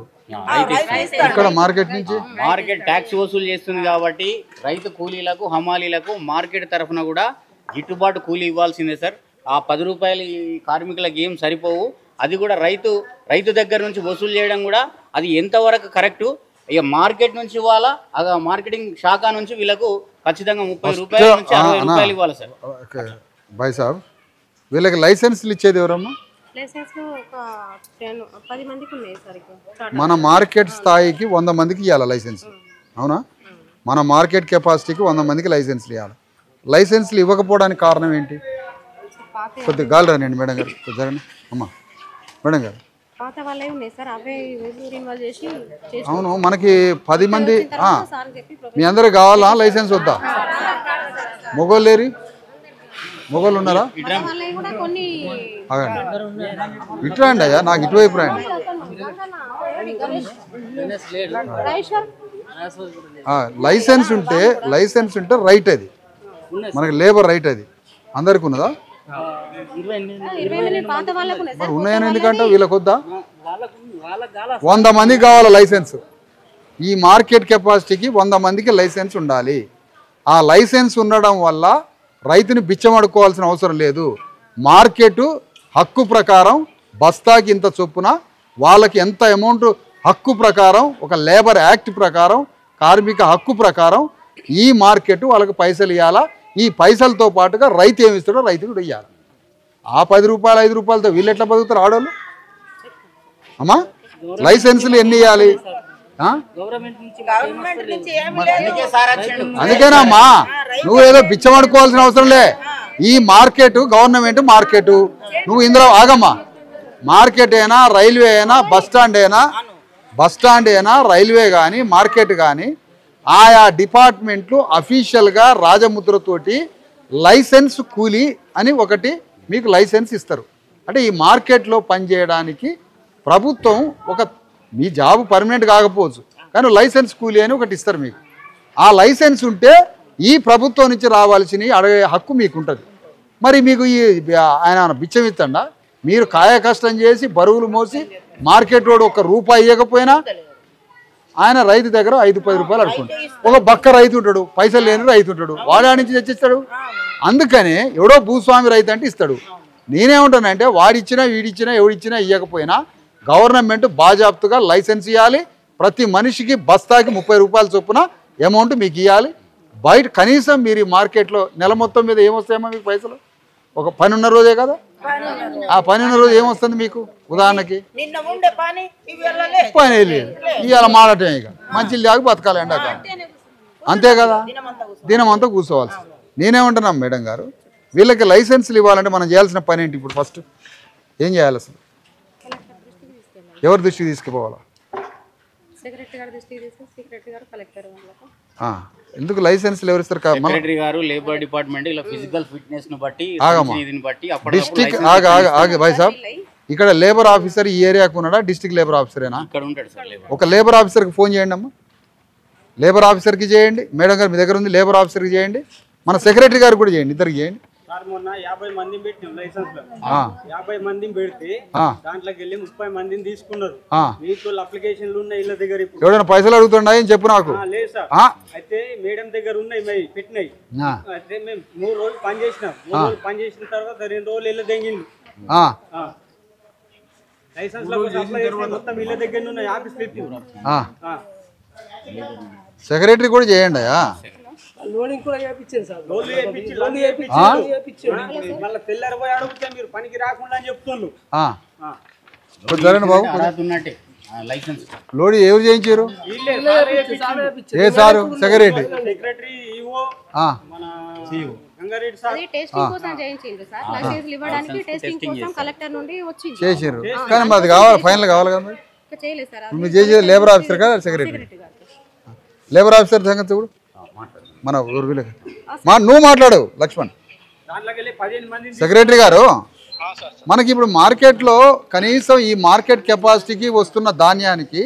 ఇక్కడ మార్కెట్ నుంచి,
మార్కెట్ ట్యాక్స్ వసూలు చేస్తుంది కాబట్టి రైతు కూలీలకు, హమాలీలకు మార్కెట్ తరఫున కూడా గిట్టుబాటు కూలీ ఇవ్వాల్సిందే సార్. ఆ 10 రూపాయలు ఈ కార్మికులకు ఏం సరిపోవు. అది కూడా రైతు దగ్గర నుంచి వసూలు చేయడం కూడా అది ఎంతవరకు కరెక్టు. ఇక మార్కెట్ నుంచి ఇవ్వాలా, మార్కెటింగ్ శాఖ నుంచి వీళ్ళకు ఖచ్చితంగా 30 రూపాయల నుంచి 60 రూపాయలు ఇవ్వాలి సార్.
భాయ్ సాబ్, వీళ్ళకి లైసెన్స్లు ఇచ్చేది ఎవరమ్మా? మన మార్కెట్ స్థాయికి 100 మందికి ఇవ్వాలి లైసెన్స్, అవునా? మన మార్కెట్ కెపాసిటీకి 100 మందికి లైసెన్స్లు ఇవ్వాలి. లైసెన్స్లు ఇవ్వకపోవడానికి కారణం ఏంటి? కొద్దిగా గాలి రానండి మేడం గారు, జరగండి అమ్మా. మేడం గారు, అవును, మనకి 10 మంది మీ అందరికి కావాలా లైసెన్స్? వద్దా? మొగోళ్ళు లేరు? మొగోళ్ళు ఉన్నారా? ఇటు రండి అయ్యా, నాకు ఇటువైపు రండి. లైసెన్స్ ఉంటే రైట్, అది మనకి లేబర్ రైట్, అది అందరికి ఉన్నదా?
20 పాత వాళ్ళకు ఉన్నాయి
మరి ఉన్నాయని ఎందుకంటే వీళ్ళకి వద్దా?
వాళ్ళకి
100 మందికి కావాలి లైసెన్స్. ఈ మార్కెట్ కెపాసిటీకి 100 మందికి లైసెన్స్ ఉండాలి. ఆ లైసెన్స్ ఉండడం వల్ల రైతుని బిచ్చమడుకోవాల్సిన అవసరం లేదు. మార్కెట్ హక్కు ప్రకారం బస్తాకి ఇంత చొప్పున వాళ్ళకి ఎంత అమౌంట్ హక్కు ప్రకారం, ఒక లేబర్ యాక్ట్ ప్రకారం, కార్మిక హక్కు ప్రకారం ఈ మార్కెట్ వాళ్ళకి పైసలు ఇవ్వాలా. ఈ పైసలతో పాటుగా రైతు ఏమి ఇస్తాడో రైతు కూడా ఇవ్వాలి. ఆ 10 రూపాయలు 5 రూపాయలతో వీళ్ళు ఎట్లా బతుకుతారు ఆడవాళ్ళు? అమ్మా లైసెన్సులు ఎన్ని ఇవ్వాలి? అందుకేనమ్మా నువ్వు ఏదో బిచ్చమడుకోవాల్సిన అవసరం లే. ఈ మార్కెట్ గవర్నమెంట్ మార్కెట్. నువ్వు ఇందులో ఆగమ్మా. మార్కెట్ అయినా, రైల్వే అయినా, బస్ స్టాండ్ అయినా, రైల్వే కానీ, మార్కెట్ కానీ ఆయా డిపార్ట్మెంట్లు అఫీషియల్గా రాజముద్రతోటి లైసెన్స్ కూలీ అని ఒకటి మీకు లైసెన్స్ ఇస్తారు. అంటే ఈ మార్కెట్లో పనిచేయడానికి ప్రభుత్వం మీ జాబ్ పర్మనెంట్ కాకపోవచ్చు కానీ లైసెన్స్ కూలీ అని ఒకటి ఇస్తారు మీకు. ఆ లైసెన్స్ ఉంటే ఈ ప్రభుత్వం నుంచి రావాల్సిన అడిగే హక్కు మీకు ఉంటుంది. మరి మీకు ఆయన బిచ్చం ఇస్తాడా? మీరు కాయ కష్టం చేసి బరువులు మోసి మార్కెట్ రోడ్ ₹1 ఇవ్వకపోయినా ఆయన రైతు దగ్గర 5-10 రూపాయలు అడుకుంటాడు. ఒక బక్క రైతు ఉంటాడు, పైసలు లేని రైతు ఉంటాడు, వాడా నుంచి తెచ్చిస్తాడు. అందుకనే ఎవడో భూస్వామి రైతు అంటే ఇస్తాడు. నేనేమంటానంటే వాడిచ్చినా వీడిచ్చినా ఎవడిచ్చినా ఇవ్వకపోయినా గవర్నమెంట్ బాజాప్తుగా లైసెన్స్ ఇవ్వాలి. ప్రతి మనిషికి బస్తాకి 30 రూపాయల చొప్పున అమౌంట్ మీకు ఇవ్వాలి. బయట కనీసం మీరు ఈ మార్కెట్లో నెల మొత్తం మీద ఏమొస్తాయమ్మా మీకు పైసలు? ఒక పని ఉన్న రోజే కదా. ఆ పని ఉన్న రోజు ఏమొస్తుంది మీకు? ఉదాహరణకి పని లేదు, ఇవాళ మాడటం ఇక మంచి దాకా బతకాలి ఎండాక, అంతే కదా. దినం అంతా కూర్చోవాల్సి. నేనేమంటున్నాం మేడం గారు, వీళ్ళకి లైసెన్సులు ఇవ్వాలంటే మనం చేయాల్సిన పని ఏంటి? ఇప్పుడు ఫస్ట్ ఏం చేయాలి అసలు? ఎవరి దృష్టికి తీసుకుపోవాలా? ఎందుకు లైసెన్సులు ఎవరు ఇస్తారు?
సెక్రటరీ గారు, లేబర్ డిపార్ట్మెంట్ ఇలా ఫిజికల్ ఫిట్నెస్ ను బట్టి
డిస్ట్రిక్ట్ భాయ్ సాబ్ ఇక్కడ లేబర్ ఆఫీసర్ ఈ ఏరియాకు ఉన్నాడా? డిస్ట్రిక్ట్ లేబర్ ఆఫీసరేనా?
ఇక్కడ ఉంటాడు సార్.
ఒక లేబర్ ఆఫీసర్కి ఫోన్ చేయండి అమ్మా. లేబర్ ఆఫీసర్కి చేయండి. మేడం గారు మీ దగ్గర ఉంది, లేబర్ ఆఫీసర్కి చేయండి. మన సెక్రటరీ గారు కూడా చేయండి, ఇద్దరికి చేయండి.
మొన్న 50 మందిని పెట్టినాం లైసెన్స్ లో. 50 మందిని పెడితే దాంట్లోకి వెళ్ళి 30 మందిని తీసుకున్నారు. మీకు అప్లికేషన్లు ఉన్నాయి ఇళ్ళ దగ్గర. ఇప్పుడు
ఎవరైనా పైసలు అడుగుతుండా అని చెప్పు నాకు.
లేదు సార్. అయితే మేడం దగ్గర ఉన్నాయి, పెట్టినాయి. అయితే మేము 3 రోజులు పని చేసినాం. 3 రోజులు పని చేసిన తర్వాత 2 రోజులు ఇళ్ళ దెంగిండు. లైసెన్స్ లో అప్లై చేసిన మొత్తం ఇళ్ళ దగ్గర ఉన్నాయి. ఆఫీస్ పెట్టి
సెక్రటరీ కూడా చేయండి.
లోనింగ్ కూడా చేయించారు సార్.
మళ్ళీ తెల్లారి పోయి అడిగితే మీరు పనికి రాకుండా అని చెప్తున్నారు.
బాబు లోడి ఎవరు చేయించారు? ఏ సారు? సెక్రటరీ. చేసారు కానీ మాది కావాలి, ఫైనల్ కావాలి కదా. మీరు చేసేది లేబర్ ఆఫీసర్ కదా సెక్రటరీ? లేబర్ ఆఫీసర్ సంగతి చూడు. మన నువ్వు మాట్లాడు లక్ష్మణ్. సెక్రటరీ గారు, మనకి ఇప్పుడు మార్కెట్లో కనీసం ఈ మార్కెట్ కెపాసిటీకి వస్తున్న ధాన్యానికి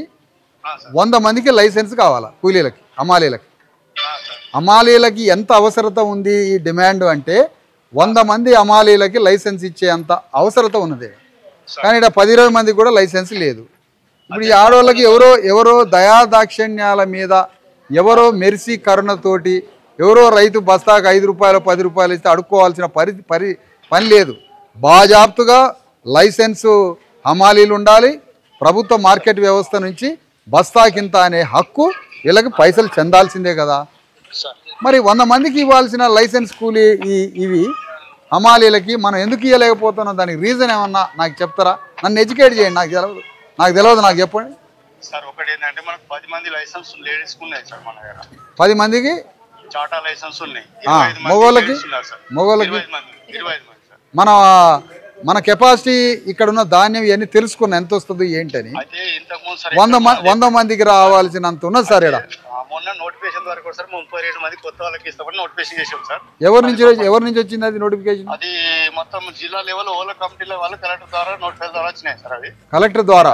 100 మందికి లైసెన్స్ కావాలా? కూలీలకి, అమాలీలకి ఎంత అవసరత ఉంది ఈ డిమాండ్ అంటే 100 మంది అమాలీలకి లైసెన్స్ ఇచ్చే అంత అవసరత ఉన్నది. కానీ ఇక్కడ 10-20 మందికి కూడా లైసెన్స్ లేదు. ఇప్పుడు ఈ ఆడవాళ్ళకి ఎవరో దయాదాక్షిణ్యాల మీద, ఎవరో మెర్సీ కరుణతోటి, ఎవరో రైతు బస్తాకు 5 రూపాయలు 10 రూపాయలు ఇస్తే అడుక్కోవాల్సిన పని లేదు. బాజాప్తుగా లైసెన్సు హమాలీలు ఉండాలి. ప్రభుత్వ మార్కెట్ వ్యవస్థ నుంచి బస్తాకింత అనే హక్కు వీళ్ళకి పైసలు చెందాల్సిందే కదా. మరి 100 మందికి ఇవ్వాల్సిన లైసెన్స్ కూలీ ఇవి హమాలీలకి మనం ఎందుకు ఇవ్వలేకపోతున్నాం? దానికి రీజన్ ఏమన్నా నాకు చెప్తారా? నన్ను ఎడ్యుకేట్ చేయండి. నాకు తెలియదు, నాకు చెప్పండి
సార్. ఒకటి ఏంటంటే మనకు 10 మంది లైసెన్స్ లేడీస్ ఉన్నాయి సార్ మన దగ్గర.
10 మందికి
చాటా లైసెన్స్ ఉన్నాయి.
మగవాళ్ళకి 25 మంది. మన కెపాసిటీ ఇక్కడ ఉన్న ధాన్యం ఇవన్నీ తెలుసుకున్న ఎంత వస్తుంది ఏంటని. 100 మందికి రావాల్సినంత ఉన్నది సార్. ఇక్కడ
మొన్న నోటిఫికేషన్ ద్వారా కూడా సార్ 37 మంది కొత్త వాళ్ళకి ఇస్తామని నోటిఫికేషన్ చేసాం సార్.
ఎవరి నుంచి వచ్చింది అది నోటిఫికేషన్?
అది మొత్తం జిల్లా లెవెల్ ఓలా కమిటీల వాళ్ళు కలెక్టర్ ద్వారా నోటిఫికేషన్ ద్వారా వచ్చినాయి సార్. అవి
కలెక్టర్ ద్వారా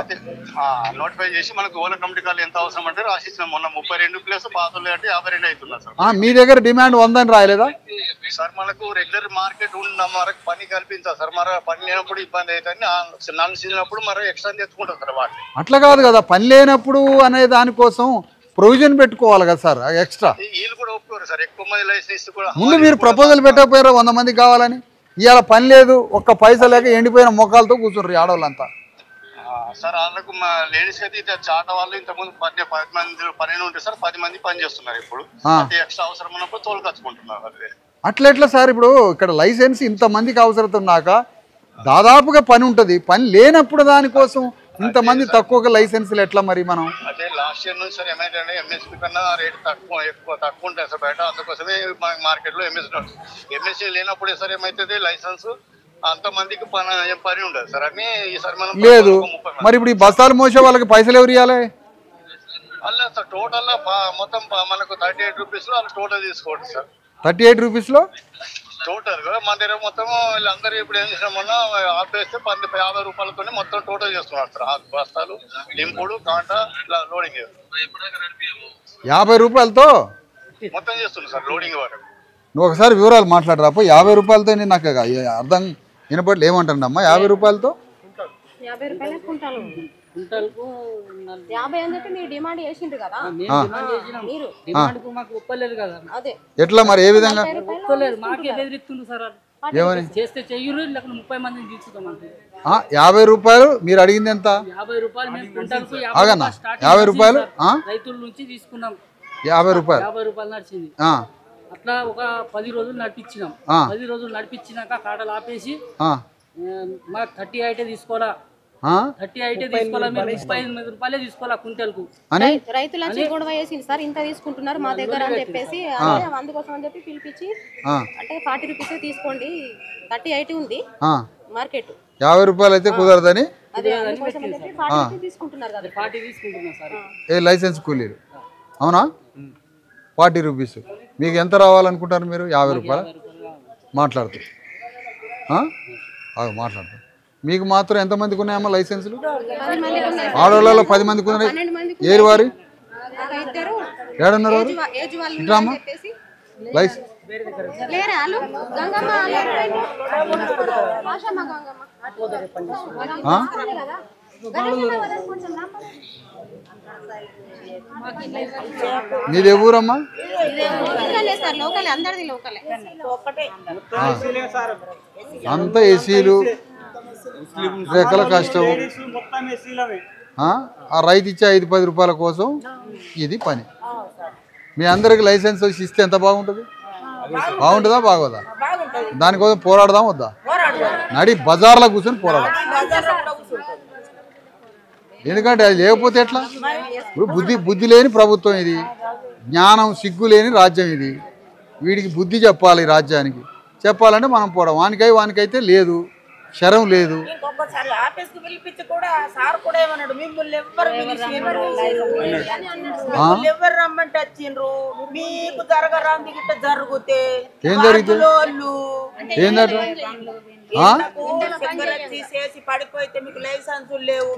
నోటిఫై చేసి మనకు ఓలా కమిటీ కాల్ ఎంత అవసరం అంటే రాసిస్తున్నాం. మొన్న 32 ప్లస్ పాతలు అంటే 52 అవుతున్నారు సార్.
మీ దగ్గర డిమాండ్ 100 అని రాయలేదా
సార్? మనకు రెగ్యులర్ మార్కెట్ ఉన్న మనకు పని కల్పించాలి సార్. మరి పని లేనప్పుడు ఇబ్బంది అవుతుంది, నాన్ సీజన్ అప్పుడు మరి ఎక్స్ట్రా తెచ్చుకుంటారు సార్ వాటి.
అట్లా కాదు కదా, పని లేనప్పుడు అనే దానికోసం ప్రొవిజన్ పెట్టుకోవాలి కదా సార్ ఎక్స్ట్రా.
వీళ్ళు కూడా ఒప్పుకోరు సార్, ఎక్కువ మంది లైసెన్స్ కూడా.
ముందు మీరు ప్రపోజల్ పెట్టకపోయారా 100 మందికి కావాలని? ఇవాళ పని లేదు, ఒక్క పైసా లేక ఎండిపోయిన మొక్కలతో కూర్చుంటారు ఆడవాళ్ళంతా.
సార్ వాళ్ళకు మా లేడీస్ అయితే చాట వాళ్ళు ఇంతకుముందు 10 మంది 12 ఉంటారు సార్, 10 మంది పని చేస్తున్నారు. ఇప్పుడు ఎక్స్ట్రా అవసరం ఉన్నప్పుడు తోలుకొచ్చుకుంటున్నారు.
అట్లా ఎట్లా సార్? ఇప్పుడు ఇక్కడ లైసెన్స్ ఇంతమందికి అవసరం ఉన్నాక దాదాపుగా పని ఉంటుంది, పని లేనప్పుడు దానికోసం ఇంతమంది తక్కువ లైసెన్సులు ఎట్లా మరి? మనం
అదే లాస్ట్ ఇయర్ నుంచి సార్ ఏమైతే ఎంఎస్పీ కన్నా రేట్ తక్కువ ఉంటాయి సార్ బయట. అందుకోసమే మార్కెట్ లో ఎంఎస్సీ లేనప్పుడే సార్ ఏమైతుంది లైసెన్స్ అంతమందికి పని ఉండదు సార్. అని ఈసారి మనం
లేదు. మరి ఇప్పుడు ఈ బస్తాలు మోసే వాళ్ళకి పైసలు ఎవరు ఇవ్వాలి?
అలా సార్ టోటల్ మొత్తం మనకు 38 రూపీస్ లో అలా టోటల్ తీసుకోండి సార్.
38 రూపీస్లో
టోటల్ గా మన దగ్గర మొత్తం వీళ్ళందరూ ఇప్పుడు ఏం చేసినామన్నా ఆపేస్తే 50 రూపాయలతో మొత్తం టోటల్ చేస్తున్నారు సార్. బస్తాలు నింపుడు కాంటా లోడింగ్
50 రూపాయలతో
మొత్తం చేస్తున్నారు సార్ లోడింగ్ వరకు.
నువ్వు ఒకసారి వివరాలు మాట్లాడరా. 50 రూపాయలతో నాకు అర్థం వినపడలేదు, ఏమంటారమ్మా 50 రూపాయలతో?
50 రూపాయలు కుంటాలకు 50 అని చెప్పి మీరు డిమాండ్ చేసిండ్రు కదా, మీరు
డిమాండ్ మాకు ఒప్పలేదు కదా.
అదే
ఎట్లా మరి? ఏ విధంగా
ఒప్పలేదు? మాకే బెదిరిస్తుండ్రు సార్.
ఏమని
చేస్తే చెయ్యరు, లేకపోతే 30 మందిని తీసుకుంటాం అంతే.
50 రూపాయలు మీరు అడిగింది ఎంత?
50 రూపాయలు మేము కుంటాలకు
50 రూపాయలు
రైతుల నుంచి తీసుకున్నాం.
50 రూపాయలు
50 రూపాయలు నడిచింది. అట్లా ఒక 10 రోజులు నడిపించినాం. 10 రోజులు నడిపించినాక కాటలు ఆపేసి మాకు 38 తీసుకోవాలా, 38 తీసుకోవాలా, మీరు 35 రూపాయలే తీసుకోవాలా కుంటలకు.
రైతులు వచ్చి గొడవ చేసింది సార్, ఇంత తీసుకుంటున్నారు మా దగ్గర అని చెప్పేసి అందుకోసం అని చెప్పి పిలిపించి అంటే 40 రూపీస్ తీసుకోండి, 38 ఉంది మార్కెట్,
50 రూపాయలు అయితే కుదరదని
తీసుకుంటున్నారు కదా.
40 తీసుకుంటున్నా సార్.
ఏ లైసెన్స్ కూలీలు? అవునా? 40 రూపీస్. మీకు ఎంత రావాలనుకుంటారు మీరు? 50 రూపాయలు మాట్లాడుతారు. మాట్లాడతారు. మీకు మాత్రం ఎంతమందికి ఉన్నాయమ్మా లైసెన్సులు? ఆడవాళ్ళలో 10 మందికి ఉన్నాయి. ఏరు వారి ఏడున్నారు వారు? ఇట్రామ్మా లైసెన్స్ నీది ఏ ఊరమ్మా? అంతా ఏసీలు, రెక్కల కష్టం. ఆ రైతు ఇచ్చే 5-10 రూపాయల కోసం ఇది పని. మీ అందరికి లైసెన్స్ వచ్చి ఇస్తే ఎంత బాగుంటుంది? బాగుంటుందా బాగోదా? దానికోసం పోరాడదాం వద్దా? నడి బజార్లో కూర్చొని పోరాడదాం. ఎందుకంటే అది లేకపోతే ఎట్లా? ఇప్పుడు బుద్ధి లేని ప్రభుత్వం ఇది, జ్ఞానం సిగ్గు లేని రాజ్యం ఇది. వీడికి బుద్ధి చెప్పాలి, రాజ్యానికి చెప్పాలంటే మనం పోవడం. వానికైతే లేదు, శరం లేదు.
ఎవరు రమ్మంటే వచ్చిండ్రు, మీకు జరగరాంది గిట్ట జరుగుతే
ఏం జరిగితే ఏందట?
చేసి పడిపోతే మీకు లైసెన్స్ లేవు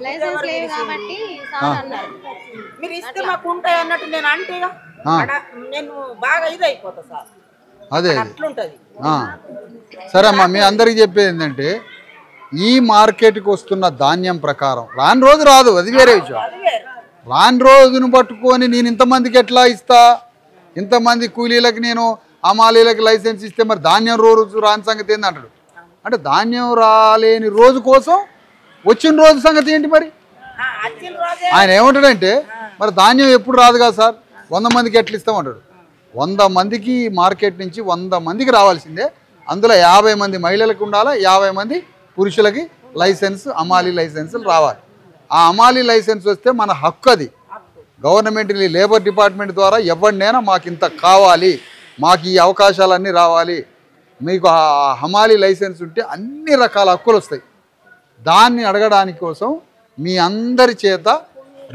మీరు ఇస్తే మాకు ఉంటాయి అన్నట్టు నేను అంటే నేను బాగా ఇది అయిపోతా సార్.
అదే
అట్లుంటది.
సరే అమ్మా, మీ అందరికి చెప్పేది ఏంటంటే ఈ మార్కెట్కి వస్తున్న ధాన్యం ప్రకారం రాని రోజు రాదు, అది వేరే విషయం. రాని రోజును పట్టుకొని నేను ఇంతమందికి ఎట్లా ఇస్తా, ఇంతమంది కూలీలకు నేను అమాలీలకు లైసెన్స్ ఇస్తే మరి ధాన్యం రోజు రాని సంగతి ఏంది అంటాడు. అంటే ధాన్యం రాలేని రోజు కోసం వచ్చిన రోజు సంగతి ఏంటి మరి? ఆయన ఏమంటాడంటే మరి ధాన్యం ఎప్పుడు రాదు కదా సార్, 100 మందికి ఎట్లా ఇస్తామంటాడు. 100 మందికి మార్కెట్ నుంచి 100 మందికి రావాల్సిందే. అందులో 50 మంది మహిళలకు ఉండాలా, 50 మంది పురుషులకి లైసెన్స్, అమాలీ లైసెన్సులు రావాలి. ఆ అమాలీ లైసెన్స్ వస్తే మన హక్కు అది. గవర్నమెంట్ లేబర్ డిపార్ట్మెంట్ ద్వారా ఎవరినైనా మాకు ఇంత కావాలి, మాకు ఈ అవకాశాలన్నీ రావాలి, మీకు ఆ హమాలీ లైసెన్స్ ఉంటే అన్ని రకాల హక్కులు వస్తాయి. దాన్ని అడగడానికి కోసం మీ అందరి చేత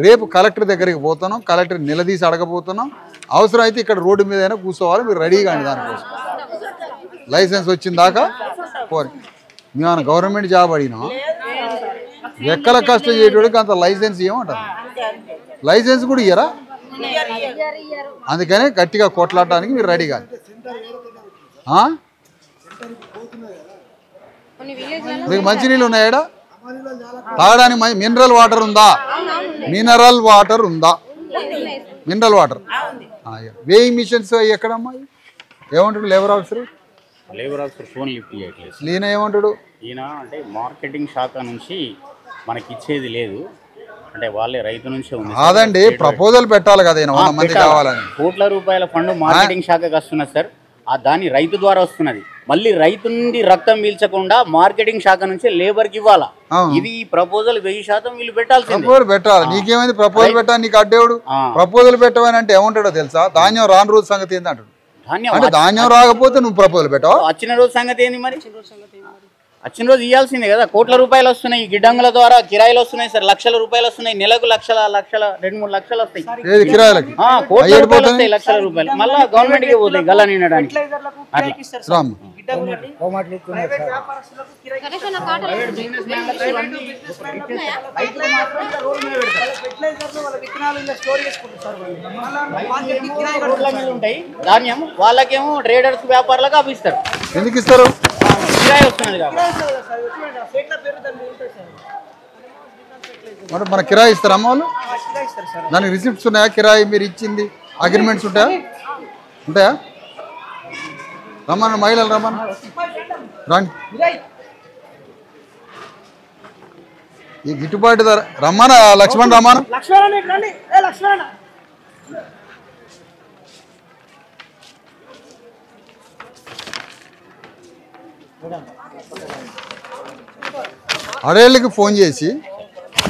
రేపు కలెక్టర్ దగ్గరికి పోతున్నాం, కలెక్టర్ నిలదీసి అడగబోతున్నాం. అవసరం అయితే ఇక్కడ రోడ్డు మీద అయినా కూర్చోవాలి, మీరు రెడీగా అండి దానికోసం. లైసెన్స్ వచ్చిన దాకా పోరు. మేము గవర్నమెంట్ జాబ్ అడిగినా ఎక్కల కష్టం చేయడానికి అంత లైసెన్స్ ఏమంటారు? లైసెన్స్ కూడా ఇయ్యరా? అందుకనే గట్టిగా కొట్లాడటానికి మీరు రెడీ కాదు. మీకు మంచినీళ్ళు ఉన్నాయా? తాగడానికి మినరల్ వాటర్ ఉందా? మినరల్ వాటర్ ఉందా? Mineral water. వేయింగ్ మిషన్స్ ఎక్కడమ్మా? ఏమంటాడు labour officer?
Labour officer phone lift చేయట్లేదు.
ఈయన ఏమంటాడు?
ఈయన అంటే మార్కెటింగ్ శాఖ నుంచి మనకి ఇచ్చేది లేదు, అంటే వాళ్ళే రైతు నుంచే ఉంది.
కాదండి, ప్రపోజల్ పెట్టాలి కదా, 100 మంది కావాలని.
కోట్ల రూపాయల ఫండ్ మార్కెటింగ్ శాఖకు వస్తున్నది సార్. ఆ దాని రైతు ద్వారా వస్తున్నది. మళ్ళీ రైతు నుండి రక్తం పీల్చకుండా మార్కెటింగ్ శాఖ నుంచి లేబర్కి ఇవ్వాలా. ఇది ఈ ప్రపోజల్ 1000% వీళ్ళు పెట్టాల్సింది.
పెట్టాలి. నీకేమైంది ప్రపోజల్ పెట్టాలి? నీకు అడ్డేవుడు ప్రపోజల్ పెట్టమని అంటే ఏమంటాడో తెలుసా? ధాన్యం రాని రోజు సంగతి ఏంది అంటాడు. అంటే ధాన్యం రాకపోతే నువ్వు ప్రపోజల్ పెట్టావు.
వచ్చిన రోజు సంగతి ఏంది మరి? వచ్చిన రోజు ఇవ్వాల్సిందే కదా. కోట్ల రూపాయలు వస్తున్నాయి గిడ్డంగుల ద్వారా, కిరాయిలు వస్తున్నాయి సార్, లక్షల రూపాయలు వస్తున్నాయి. నెలకు లక్షల 2-3 లక్షలు వస్తాయి
కిరాయిలకి.
కోట్ల రూపాయలు వస్తాయి, లక్షల రూపాయలు మళ్ళీ గవర్నమెంట్ కి పోతాయి గల్ల నిండడానికి. ఉంటాయి ధాన్యం, వాళ్ళకేమో ట్రేడర్స్ వ్యాపారులకు అప్పిస్తారు.
ఎందుకు ఇస్తారు?
కిరాయి వస్తున్నది కాబట్టి.
మన కిరాయి ఇస్తారా అమ్మ వాళ్ళు? దానికి రిసిప్ట్స్ ఉన్నాయా? కిరాయి మీరు ఇచ్చింది అగ్రిమెంట్స్ ఉంటాయా? రమ్మన్న మహిళలు రమ్మన్న రండి. ఈ గిట్టుబాటు ధర రమ్మన లక్ష్మణ్ రమ్మన. అడేళ్ళకి ఫోన్ చేసి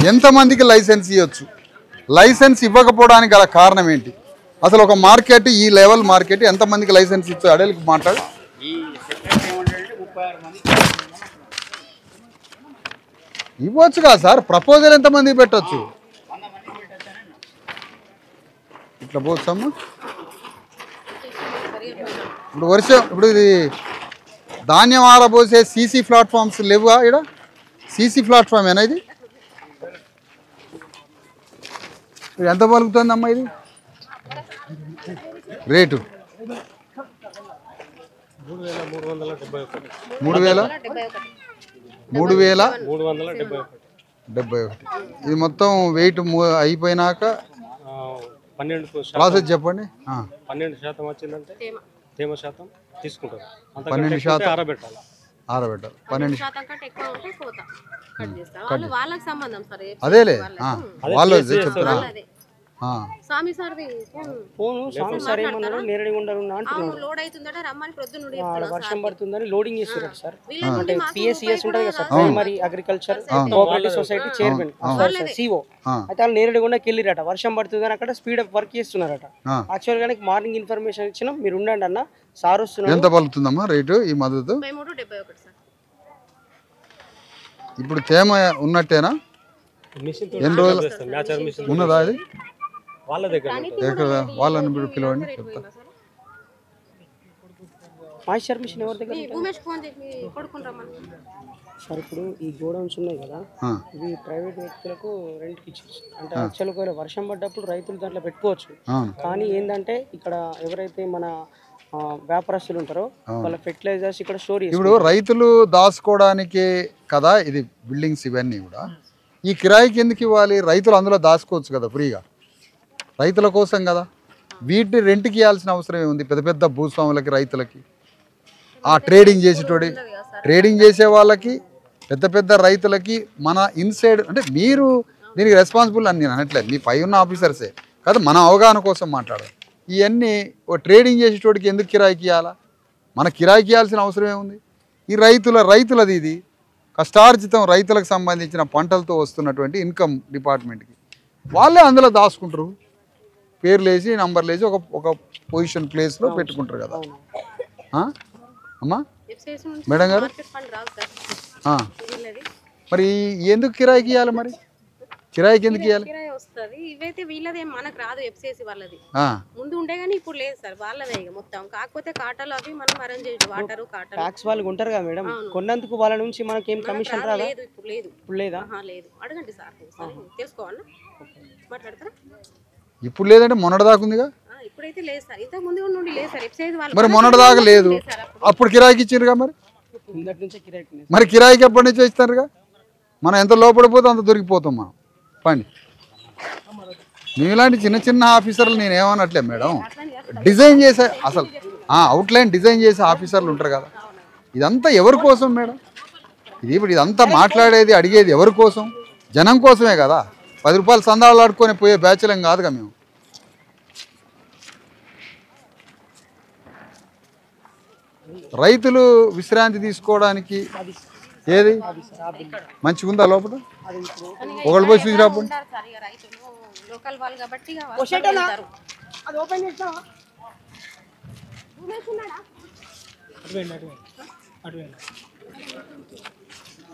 ఎంతమందికి లైసెన్స్ ఇవ్వచ్చు, లైసెన్స్ ఇవ్వకపోవడానికి గల కారణం ఏంటి, అసలు ఒక మార్కెట్ ఈ లెవెల్ మార్కెట్ ఎంతమందికి లైసెన్స్ ఇచ్చు అడేళ్ళకి మాట్లాడు. ఇవ్వచ్చు కదా సార్, ప్రపోజల్ ఎంతమందికి పెట్టచ్చు? ఇట్లా పోవచ్చమ్మా. ఇప్పుడు ఇది ధాన్యం ఆరబోసే సీసీ ప్లాట్ఫామ్స్ లేవుగా ఇక్కడ? సీసీ ప్లాట్ఫామ్ ఏనా ఇది? ఎంత పలుకుతుందమ్మా ఇది రేటు? 3,371. ఇది మొత్తం వెయిట్ అయిపోయినాక ప్రాసెస్ చెప్పండి.
12% వచ్చిందంటే తేమ శాతం తీసుకుంటారు.
12%
ఆరబెట్టాలి.
12%
అదేలే
వాళ్ళు చెప్తారా?
స్వామి సార్ది
ఫోను స్వామి సార్ ఏమన్నాడు, నేరడి ఉండరు
లోడ్ అవుతుందట రమ్మని ప్రొద్దున
వర్షం పడుతుందని లోడింగ్ చేస్తున్నారు సార్. అంటే పిఎస్సిఎస్ ఉంటుంది కదా sir, primary agriculture cooperative society chairman CO. అయితే వాళ్ళు నేరడి గుండాకి వెళ్ళిరట, వర్షం పడుతుందని అక్కడ స్పీడ్ అప్ వర్క్ చేస్తున్నారట. యాక్చువల్ గా మార్నింగ్ ఇన్ఫర్మేషన్ ఇచ్చినాం, మీరు ఉండండి అన్న సార్ వస్తున్నారు.
ఎంత పలుకుతుందమ్మా రేటు ఈ మద్దతు?
371 సార్.
ఇప్పుడు తేమ ఉన్నట్టేనా? ఎన్ని రోజులు ఉన్నదా అది?
వాళ్ళ దగ్గర
వాళ్ళని మీరు పిలవండి చెప్తా.
మాయిశ్చర్ మిషన్ ఎవరి దగ్గర సార్? ఇప్పుడు ఈ గోడౌన్స్ ఉన్నాయి కదా, ఇవి ప్రైవేట్ వ్యక్తులకు రెంట్కి ఇచ్చేసి, అంటే యాక్చువల్గా వర్షం పడ్డప్పుడు రైతులు దాంట్లో పెట్టుకోవచ్చు. కానీ ఏంటంటే ఇక్కడ ఎవరైతే మన వ్యాపారస్తులు ఉంటారో వాళ్ళ ఫెర్టిలైజర్స్ ఇక్కడ స్టోర్ చేస్తారు.
ఇప్పుడు రైతులు దాచుకోవడానికి కదా ఇది బిల్డింగ్స్ ఇవన్నీ కూడా. ఈ కిరాయికి ఎందుకు ఇవ్వాలి? రైతులు అందులో దాచుకోవచ్చు కదా ఫ్రీగా, రైతుల కోసం కదా. వీటిని రెంట్కి ఇవ్వాల్సిన అవసరం ఏముంది? పెద్ద పెద్ద భూస్వాములకి, రైతులకి, ఆ ట్రేడింగ్ చేసే వాళ్ళకి, పెద్ద పెద్ద రైతులకి మన ఇన్సైడ్ అంటే మీరు దీనికి రెస్పాన్సిబుల్ అని నేను అనట్లేదు, మీ పై ఉన్న ఆఫీసర్సే కాదు, మన అవగాహన కోసం మాట్లాడాలి. ఇవన్నీ ఓ ట్రేడింగ్ చేసేటోడికి ఎందుకు కిరాయికి ఇవ్వాలా? మన కిరాయికి ఇవ్వాల్సిన అవసరం ఏముంది? ఈ రైతులది ఇది కష్టార్జితం, రైతులకు సంబంధించిన పంటలతో వస్తున్నటువంటి ఇన్కమ్ డిపార్ట్మెంట్కి వాళ్ళే అందులో దాచుకుంటారు. పేర్లు వేసి నంబర్లు వేసి ఒక పొజిషన్ ప్లేస్లో పెట్టుకుంటారు కదా. అమ్మా మేడం గారు, మరి ఎందుకు కిరాయికి ఇవ్వాలి? మరి కిరాయికి ఎందుకు ఇవ్వాలి?
వస్తుంది. ఇవైతే వీళ్ళది మనకు రాదు, ఎఫ్సిఎస్సి వాళ్ళది ముందు ఉండే కానీ ఇప్పుడు లేదు సార్, వాళ్ళదే ఇక మొత్తం. కాకపోతే కాటలు అవి మనం అరేంజ్ చేసి వాటర్ కాటలు
ట్యాక్స్ వాళ్ళు ఉంటారు కదా మేడం, కొన్నందుకు వాళ్ళ నుంచి మనకి ఏం కమిషన్ రాదా?
లేదు ఇప్పుడు లేదు.
ఇప్పుడు లేదా?
లేదు, అడగండి సార్ తెలుసుకోవాలా, మాట్లాడతారా?
ఇప్పుడు లేదంటే మొన్నటి దాకా ఉందిగా.
ఇప్పుడైతే లేదు సార్, ఇంతకు ముందు నుండి లేదు సార్ ఎఫ్సిఎస్సి వాళ్ళు.
మరి మొన్నటి దాకా లేదు, అప్పుడు కిరాయికి ఇచ్చారుగా. మరి కిరాయికి ఎప్పటి నుంచి ఇస్తారుగా. మనం ఎంత లోపడిపోతే అంత దొరికిపోతాం మనం. పండి మీలాంటి చిన్న చిన్న ఆఫీసర్లు నేను ఏమనట్లే మేడం, డిజైన్ చేసే అసలు అవుట్లైన్ డిజైన్ చేసే ఆఫీసర్లు ఉంటారు కదా. ఇదంతా ఎవరి కోసం మేడం? ఇప్పుడు ఇదంతా మాట్లాడేది అడిగేది ఎవరి కోసం? జనం కోసమే కదా. 10 రూపాయలు సందాలు ఆడుకొని పోయే బ్యాచ్లం కాదుగా మేము. రైతులు విశ్రాంతి తీసుకోవడానికి ఏది మంచిగా ఉందా లోపల? ఒకళ్ళు పోయి చూసి రాకుండా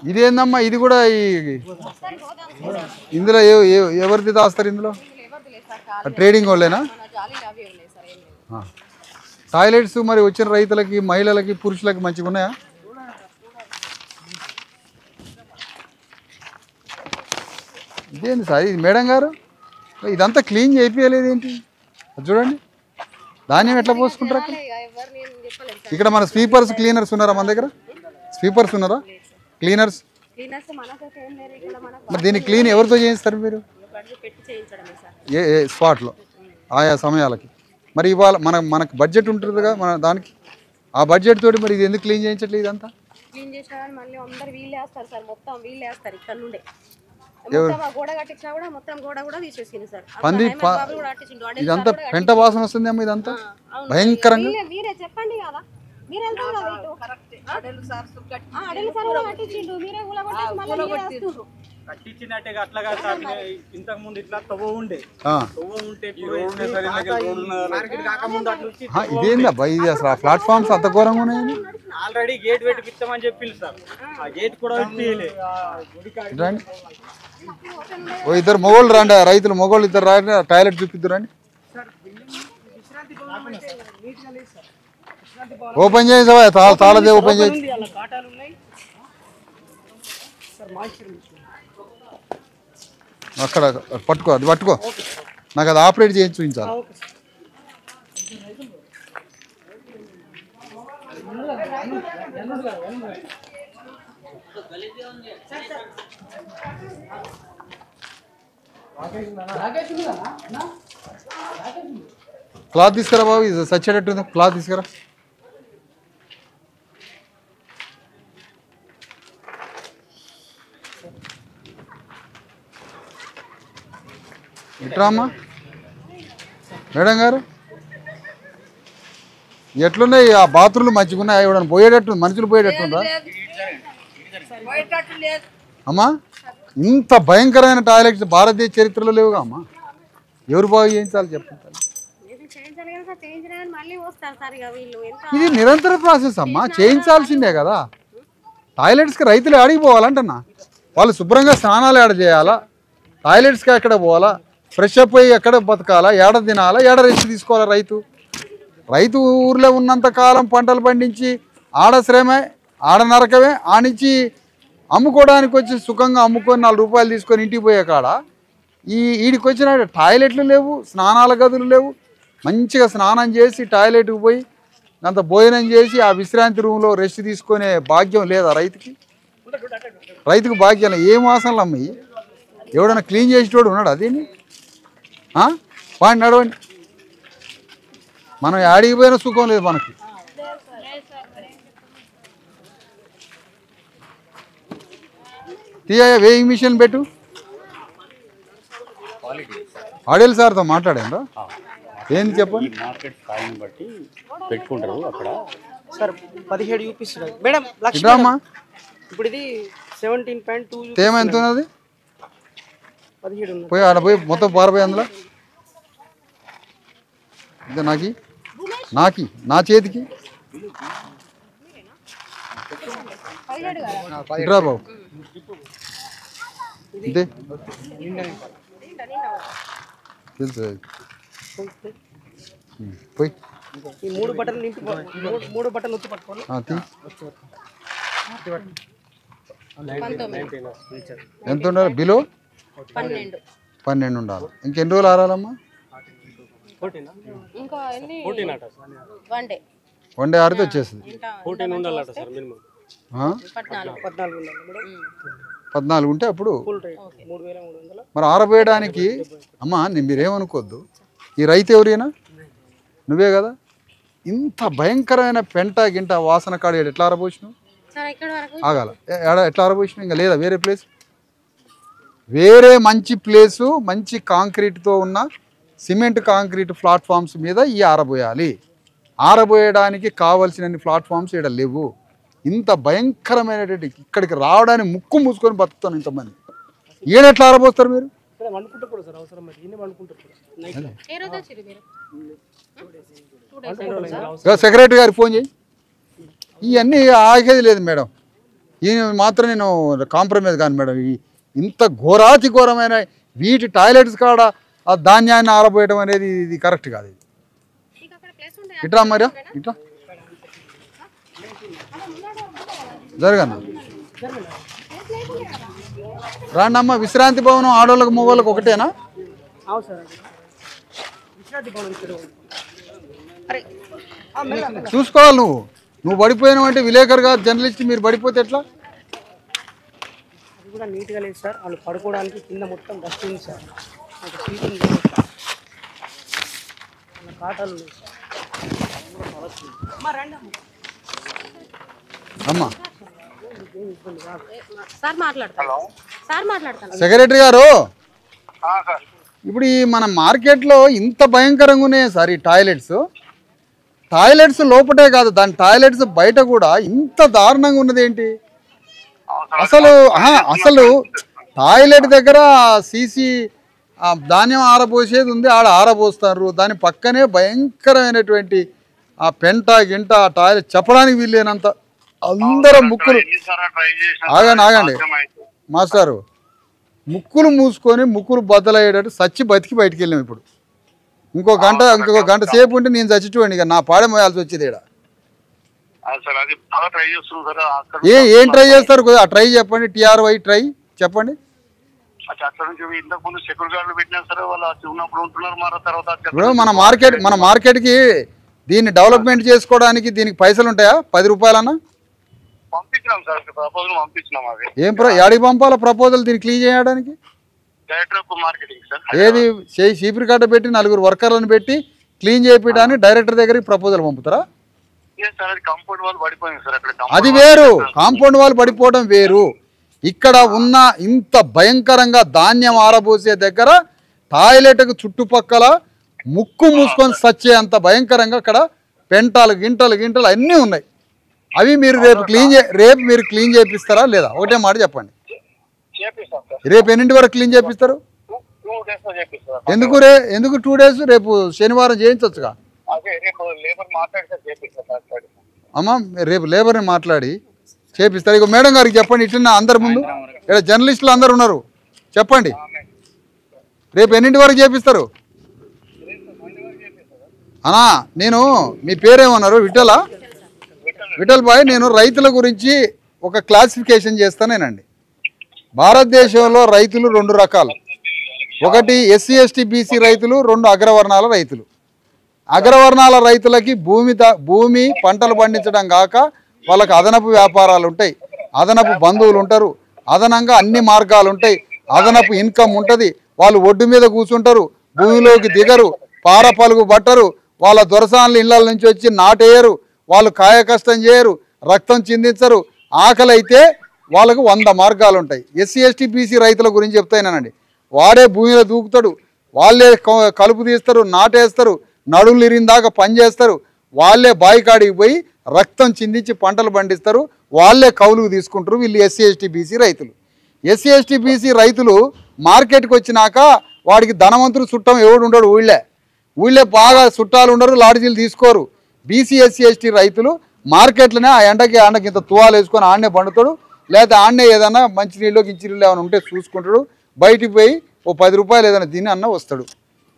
ఇదేందమ్మా? ఇది కూడా ఇందులో ఎవరిది దాస్తారు? ఇందులో ట్రేడింగ్ వాళ్ళేనా? టాయిలెట్స్ మరి వచ్చిన రైతులకి, మహిళలకి, పురుషులకి మంచిగా ఉన్నాయా? ఇదేంటి సార్ ఇది మేడం గారు, ఇదంతా క్లీన్ చేయించలేదు ఏంటి? చూడండి ధాన్యం ఎట్లా పోసుకుంటారు అక్కడ. ఇక్కడ మన స్వీపర్స్ క్లీనర్స్ ఉన్నారా మన దగ్గర? స్వీపర్స్ ఉన్నారా? క్లీనర్స్? మరి దీన్ని క్లీన్ ఎవరితో చేయిస్తారు మీరు? ఏ స్పాట్లో ఆయా సమయాలకి? మరి ఇవాళ మనకు బడ్జెట్ ఉంటుందిగా మన దానికి. ఆ బడ్జెట్ తోటి మరి ఇది ఎందుకు క్లీన్ చేయించట్లేదు? ఇదంతా
క్లీన్ చేసినా కానీ మళ్ళీ అందరు వీళ్ళే వేస్తారు సార్, మొత్తం వీళ్ళే వేస్తారు. ఇక్కడ నుండే గోడ కట్టించినా కూడా మొత్తం గోడ కూడా తీసేసింది సార్.
ఇదంతా పెంట వాసన వస్తుంది అమ్మ, ఇదంతా భయంకరంగా.
మీరే చెప్పండి కదా, మీరు వెళ్తారు కదా ఇటు. అడలు సార్ కూడా కట్టించిండు, మీరే
కట్టించినట్టుగా అట్లాగా సార్. ఇంతకు ముందు ఇట్లా తవ్వ ఉండే
ఇదేందబ్బా ఇది అసలు? ఆ ప్లాట్ఫామ్స్ అంత ఘోరంగా ఉన్నాయి.
ఆల్రెడీ గేట్ పెట్టిస్తామని చెప్పింది సార్, ఆ గేట్ కూడా
రండి ఓ ఇద్దరు మొగోళ్ళు రండి, రైతులు మొగోళ్ళు ఇద్దరు రండి, టాయిలెట్ చూపిద్దు రండి. ఓపెన్ చేసావా? తాళదే ఓపెన్ చేసి అక్కడ పట్టుకో, అది పట్టుకో, నాకు అది ఆపరేట్ చేయించి చూపించాలి. క్లాత్ తీసుకురా బాబు, ఇది సచ్చేటట్టు క్లాత్ తీసుకురా. ఇట్రామ్మా మేడం గారు, ఎట్లున్నాయి ఆ బాత్రూమ్లు? మంచిగా ఉన్నాయి? ఎవడన్నా పోయేటట్టు, మనుషులు పోయేటట్టుందా అమ్మా? ఇంత భయంకరమైన టాయిలెట్స్ భారతదేశ చరిత్రలో లేవుగా అమ్మా. ఎవరు బాగు చేయించాలి చెప్పండి? ఇది నిరంతర ప్రాసెస్ అమ్మా, చేయించాల్సిందే కదా. టాయిలెట్స్కి రైతులు ఆడికి పోవాలంటన్నా, వాళ్ళు శుభ్రంగా స్నానాలు ఏడ చేయాలా, టాయిలెట్స్కి ఎక్కడ పోవాలా, ఫ్రెష్ అప్ అయ్యి ఎక్కడ బతకాలా, ఏడ తినాలా, ఏడ రెస్ట్ తీసుకోవాలా. రైతు ఊర్లో ఉన్నంత కాలం పంటలు పండించి ఆడ శ్రమే, ఆడ నరకమే, ఆనిచ్చి అమ్ముకోవడానికి వచ్చి సుఖంగా అమ్ముకొని 4 రూపాయలు తీసుకొని ఇంటికి పోయే కాడ ఈడికి వచ్చిన టాయిలెట్లు లేవు, స్నానాల గదులు లేవు. మంచిగా స్నానం చేసి టాయిలెట్కి పోయి అంత భోజనం చేసి ఆ విశ్రాంతి రూమ్లో రెస్ట్ తీసుకునే భాగ్యం లేదా రైతుకి? రైతుకు భాగ్యం ఏం వాసనలు అమ్మాయి? ఎవడన్నా క్లీన్ చేసేటోడు ఉన్నాడు? అదేంటి వాడిని నడవండి. మనం ఆడికి పోయిన సుఖం లేదు మనకి. వేయింగ్ మిషన్ పెట్టు. ఆడేల్ సార్తో మాట్లాడారా? ఏంది చెప్పండి.
మార్కెట్ స్థాయిని బట్టి పెట్టుకుంటారు అక్కడ
సార్. 17 చూపిస్తున్నారు మేడం. ఇప్పుడు ఇది 17.2
తేమ ఎంత ఉన్నది?
17
పోయి ఆడ పోయి మొత్తం పారిపోయి అందులో ఇదే నాకి నా చేతికి ఇట్రా బాబు. ఇదే తెలుసు పోయి
ఈ 3 బటన్లు నింపి 3 బటన్లు ఒత్తి పట్టుకోవాలి.
ఎంత ఉండాలి బిలో?
12
ఉండాలి. ఇంకెన్ని రోజులు ఆరాలమ్మా?
ఇంకా ఎన్ని
1 డే ఆరితే వచ్చేస్తుంది. 14 ఉంటే అప్పుడు మరి ఆరబోయడానికి అమ్మా మీరేమనుకోవద్దు. ఈ రైతు ఎవరైనా నువ్వే కదా. ఇంత భయంకరమైన పెంట గింట వాసన కాడ ఎట్లా ఆరబోసినావు? ఆగాల ఎట్లా ఆరబోసినావు? ఇంకా లేదా వేరే ప్లేస్? వేరే మంచి ప్లేసు, మంచి కాంక్రీట్తో ఉన్న సిమెంట్ కాంక్రీట్ ప్లాట్ఫామ్స్ మీద ఈ ఆరబోయాలి. ఆరబోయడానికి కావాల్సిన ప్లాట్ఫామ్స్ ఇక్కడ లేవు. ఇంత భయంకరమైనటువంటి ఇక్కడికి రావడానికి ముక్కు మూసుకొని బతుకుతాను ఇంతమంది. ఈయనెట్లా ఆరబోస్తారు మీరు? సెక్రటరీ గారికి ఫోన్ చేయి. ఇవన్నీ ఆగేది లేదు మేడం. ఈయన మాత్రం నేను కాంప్రమైజ్ కాను మేడం. ఇంత ఘోరాతి ఘోరమైన వీటి టాయిలెట్స్ కాడ ఆ ధాన్యాన్ని ఆరబోయడం అనేది ఇది కరెక్ట్ కాదు. ఇది ఇట్రా మరి ఇట్లా జరగన్నా రాండమ్మ. విశ్రాంతి భవనం ఆడవాళ్ళకు మగవాళ్ళకు ఒకటేనా? చూసుకోవాలి. నువ్వు పడిపోయినావు అంటే విలేకరు కాదు, జర్నలిస్ట్. మీరు పడిపోతే ఎట్లా?
అది కూడా నీట్గా లేదు సార్. వాళ్ళు పడుకోవడానికి కింద మొత్తం డస్ట్బిన్ సార్. సీటింగ్ కాటాలు
అమ్మా.
సెక్రటరీ
గారు, ఇప్పుడు ఈ మన మార్కెట్లో ఇంత భయంకరంగా ఉన్నాయి సార్ ఈ టాయిలెట్స్ లోపటే కాదు, దాని టాయిలెట్స్ బయట కూడా ఇంత దారుణంగా ఉన్నది ఏంటి అసలు టాయిలెట్ దగ్గర సీసీ ధాన్యం ఆరబోసేది ఉంది, ఆడ ఆరబోస్తారు. దాని పక్కనే భయంకరమైనటువంటి ఆ పెంట గింట టాయిలెట్ చెప్పడానికి వీల్లేనంత అందరం ముక్కులు ఆగండి మాస్టారు, ముక్కులు మూసుకొని ముక్కులు బద్దలయ్యేటట్టు సచ్చి బతికి బయటికి వెళ్ళాం. ఇప్పుడు ఇంకో గంట సేపు ఉంటే నేను చచ్చిపోయాను. ఇక నా పాడే మోయాల్సి వచ్చేది. ఇక్కడ ఏం ట్రై చేస్తారు? ఆ ట్రై చెప్పండి. TRY ట్రై చెప్పండి. ఇప్పుడు మన మార్కెట్కి దీన్ని డెవలప్మెంట్ చేసుకోవడానికి దీనికి పైసలు ఉంటాయా? 10 రూపాయలన్నా యాడికి పంపాలా ప్రపోజల్ దీన్ని క్లీన్ చేయడానికి? ఏది చీపురు కట్ట పెట్టి 4 వర్కర్లను పెట్టి క్లీన్ చేయించడానికి డైరెక్టర్ దగ్గరికి ప్రపోజల్ పంపుతారా? అది వేరు, కాంపౌండ్ వాళ్ళు పడిపోవడం వేరు. ఇక్కడ ఉన్న ఇంత భయంకరంగా ధాన్యం ఆరబోసే దగ్గర టాయిలెట్కు చుట్టుపక్కల ముక్కు మూసుకొని సచ్చే అంత భయంకరంగా అక్కడ పెంటలు గింటలు అన్నీ ఉన్నాయి. అవి మీరు రేపు క్లీన్ చేపిస్తారా లేదా? ఒకటే మాట చెప్పండి. రేపు ఎన్నింటి వరకు క్లీన్ చేపిస్తారు? ఎందుకు 2 days? రేపు శనివారం చేయించవచ్చుగా అమ్మా. రేపు లేబర్ని మాట్లాడి చేపిస్తారు. ఇక మేడం గారికి చెప్పండి. ఇట్లా అందరి ముందు ఇక్కడ జర్నలిస్టులు అందరు ఉన్నారు, చెప్పండి రేపు ఎన్నింటి వరకు చేపిస్తారు అన్నా? నేను మీ పేరేమన్నారు? విఠల్ బాయ్. నేను రైతుల గురించి ఒక క్లాసిఫికేషన్ చేస్తానేనండి. భారతదేశంలో రైతులు 2 రకాలు. ఒకటి SC ST BC రైతులు, 2 అగ్రవర్ణాల రైతులు. అగ్రవర్ణాల రైతులకి భూమి పంటలు పండించడం కాక వాళ్ళకి అదనపు వ్యాపారాలు ఉంటాయి, అదనపు బంధువులు ఉంటారు, అదనంగా అన్ని మార్గాలు ఉంటాయి, అదనపు ఇన్కమ్ ఉంటుంది. వాళ్ళు ఒడ్డు మీద కూర్చుంటారు, భూమిలోకి దిగరు, పార పలుగు బట్టరు, వాళ్ళ దొరసాన్లు ఇళ్ళ నుంచి వచ్చి నాటేయరు, వాళ్ళు కాయ కష్టం చేయరు, రక్తం చిందించరు. ఆకలి అయితే వాళ్ళకు 100 మార్గాలు ఉంటాయి. SC ST BC రైతుల గురించి చెప్తాయినానండి. వాడే భూమిలో దూకుతాడు, వాళ్ళే కలుపు తీస్తారు, నాటేస్తారు, నడులు ఇరిందాక పని చేస్తారు, వాళ్ళే బాయికాడికి పోయి రక్తం చిందించి పంటలు పండిస్తారు, వాళ్ళే కౌలుకు తీసుకుంటారు. వీళ్ళు SC ST BC రైతులు. SC ST BC రైతులు మార్కెట్కి వచ్చినాక వాడికి ధనవంతుడు చుట్టం ఎవడు ఉండడు. ఊళ్ళే బాగా చుట్టాలు ఉండరు, లాడ్జీలు తీసుకోరు. BC SC ST రైతులు మార్కెట్లోనే ఆ ఎండకి ఇంత తువాలు వేసుకొని ఆడనే పండుతాడు, లేకపోతే ఆడనే ఏదైనా మంచినీళ్ళు గిచ్చినీళ్ళు ఏమైనా ఉంటే చూసుకుంటాడు, బయటికి పోయి ఓ 10 రూపాయలు ఏదైనా తిని వస్తాడు.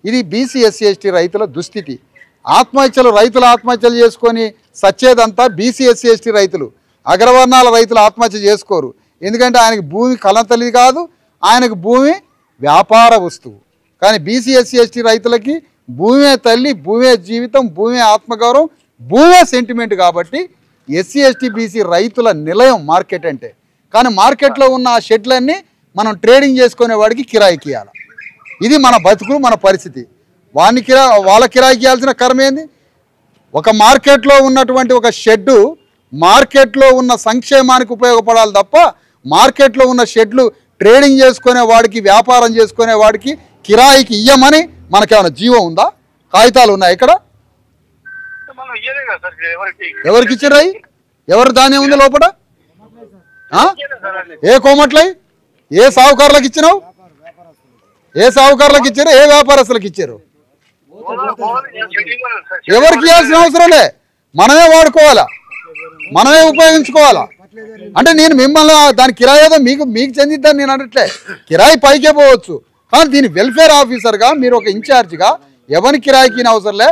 ఇది బీసీ ఎస్సీ ఎస్టీ రైతుల దుస్థితి. రైతులు ఆత్మహత్యలు చేసుకొని సచ్చేదంతా బీసీ ఎస్సీ ఎస్టీ రైతులు. అగ్రవర్ణాల రైతులు ఆత్మహత్య చేసుకోరు, ఎందుకంటే ఆయనకి భూమి కలంతలిది కాదు, ఆయనకు భూమి వ్యాపార వస్తువు. కానీ బీసీ ఎస్సీ ఎస్టీ రైతులకి భూమే తల్లి, భూమే జీవితం, భూమే ఆత్మగౌరవం, భూమే సెంటిమెంట్. కాబట్టి ఎస్సీ ఎస్టీ బీసీ రైతుల నిలయం మార్కెట్ అంటే. కానీ మార్కెట్లో ఉన్న ఆ షెడ్లన్నీ మనం ట్రేడింగ్ చేసుకునే వాడికి కిరాయికి ఇవ్వాలి. ఇది మన బతుకులు, మన పరిస్థితి. వాళ్ళ కిరాయికి ఇవ్వాల్సిన కర్మ ఏంది? ఒక మార్కెట్లో ఉన్నటువంటి ఒక షెడ్డు మార్కెట్లో ఉన్న సంక్షేమానికి ఉపయోగపడాలి తప్ప మార్కెట్లో ఉన్న షెడ్లు ట్రేడింగ్ చేసుకునే వాడికి, వ్యాపారం చేసుకునే వాడికి కిరాయికి ఇయ్యమని మనకేమైనా జీవం ఉందా? కాగితాలు ఉన్నాయి ఇక్కడ? ఎవరికి ఇచ్చారు? ఎవరు ధాన్యం ఉంది లోపల? ఏ కోమట్లయి? ఏ సావుకారులకు ఇచ్చినావు? ఏ సావుకారులకు ఇచ్చారు? ఏ వ్యాపారస్తులకు ఇచ్చారు? ఎవరికి ఇవ్వాల్సిన అవసరం లే, మనమే వాడుకోవాలా, మనమే ఉపయోగించుకోవాలా. అంటే నేను మిమ్మల్ని దాని కిరాయి ఏదో మీకు చెందిద్దని నేను అనట్లే, కిరాయి పైకే పోవచ్చు. కానీ దీని వెల్ఫేర్ ఆఫీసర్గా మీరు ఒక ఇన్ఛార్జిగా ఎవరి కిరాయికి అవసరంలే.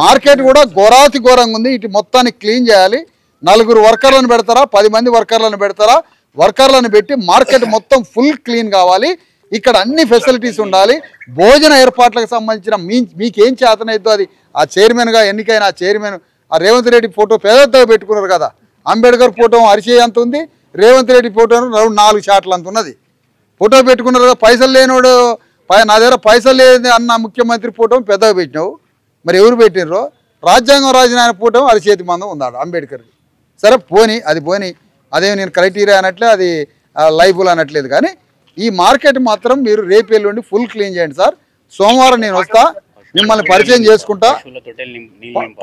మార్కెట్ కూడా ఘోరాతి ఘోరంగా ఉంది. ఇటు మొత్తాన్ని క్లీన్ చేయాలి. 4 వర్కర్లను పెడతారా, 10 మంది వర్కర్లను పెడతారా? వర్కర్లను పెట్టి మార్కెట్ మొత్తం ఫుల్ క్లీన్ కావాలి. ఇక్కడ అన్ని ఫెసిలిటీస్ ఉండాలి. భోజన ఏర్పాట్లకు సంబంధించిన మీకేం చేతనైద్దో అది. ఆ చైర్మన్గా ఎన్నికైన ఆ చైర్మన్ ఆ రేవంత్ రెడ్డి ఫోటో పెద్దగా పెట్టుకున్నారు కదా. అంబేద్కర్ ఫోటో అరిచే అంత ఉంది, రేవంత్ రెడ్డి ఫోటో 4 షాట్ల అంత ఉన్నది. ఫోటో పెట్టుకున్నారు కదా. పైసలు లేనోడు, నా దగ్గర పైసలు లేదు అన్న ముఖ్యమంత్రి ఫోటో పెద్దగా పెట్టినావు. మరి ఎవరు పెట్టినరో? రాజ్యాంగం రాసిన ఆయన ఫోటో అరిచేతి మందం ఉందాడు అంబేద్కర్. సరే పోని, అది పోని, అదేమి నేను క్రైటీరియా అనట్లే, అది లైబుల్ అనట్లేదు. కానీ ఈ మార్కెట్ మాత్రం మీరు రేపు ఎల్లుండి ఫుల్ క్లీన్ చేయండి సార్. సోమవారం నేను వస్తా, మిమ్మల్ని పరిచయం చేసుకుంటా.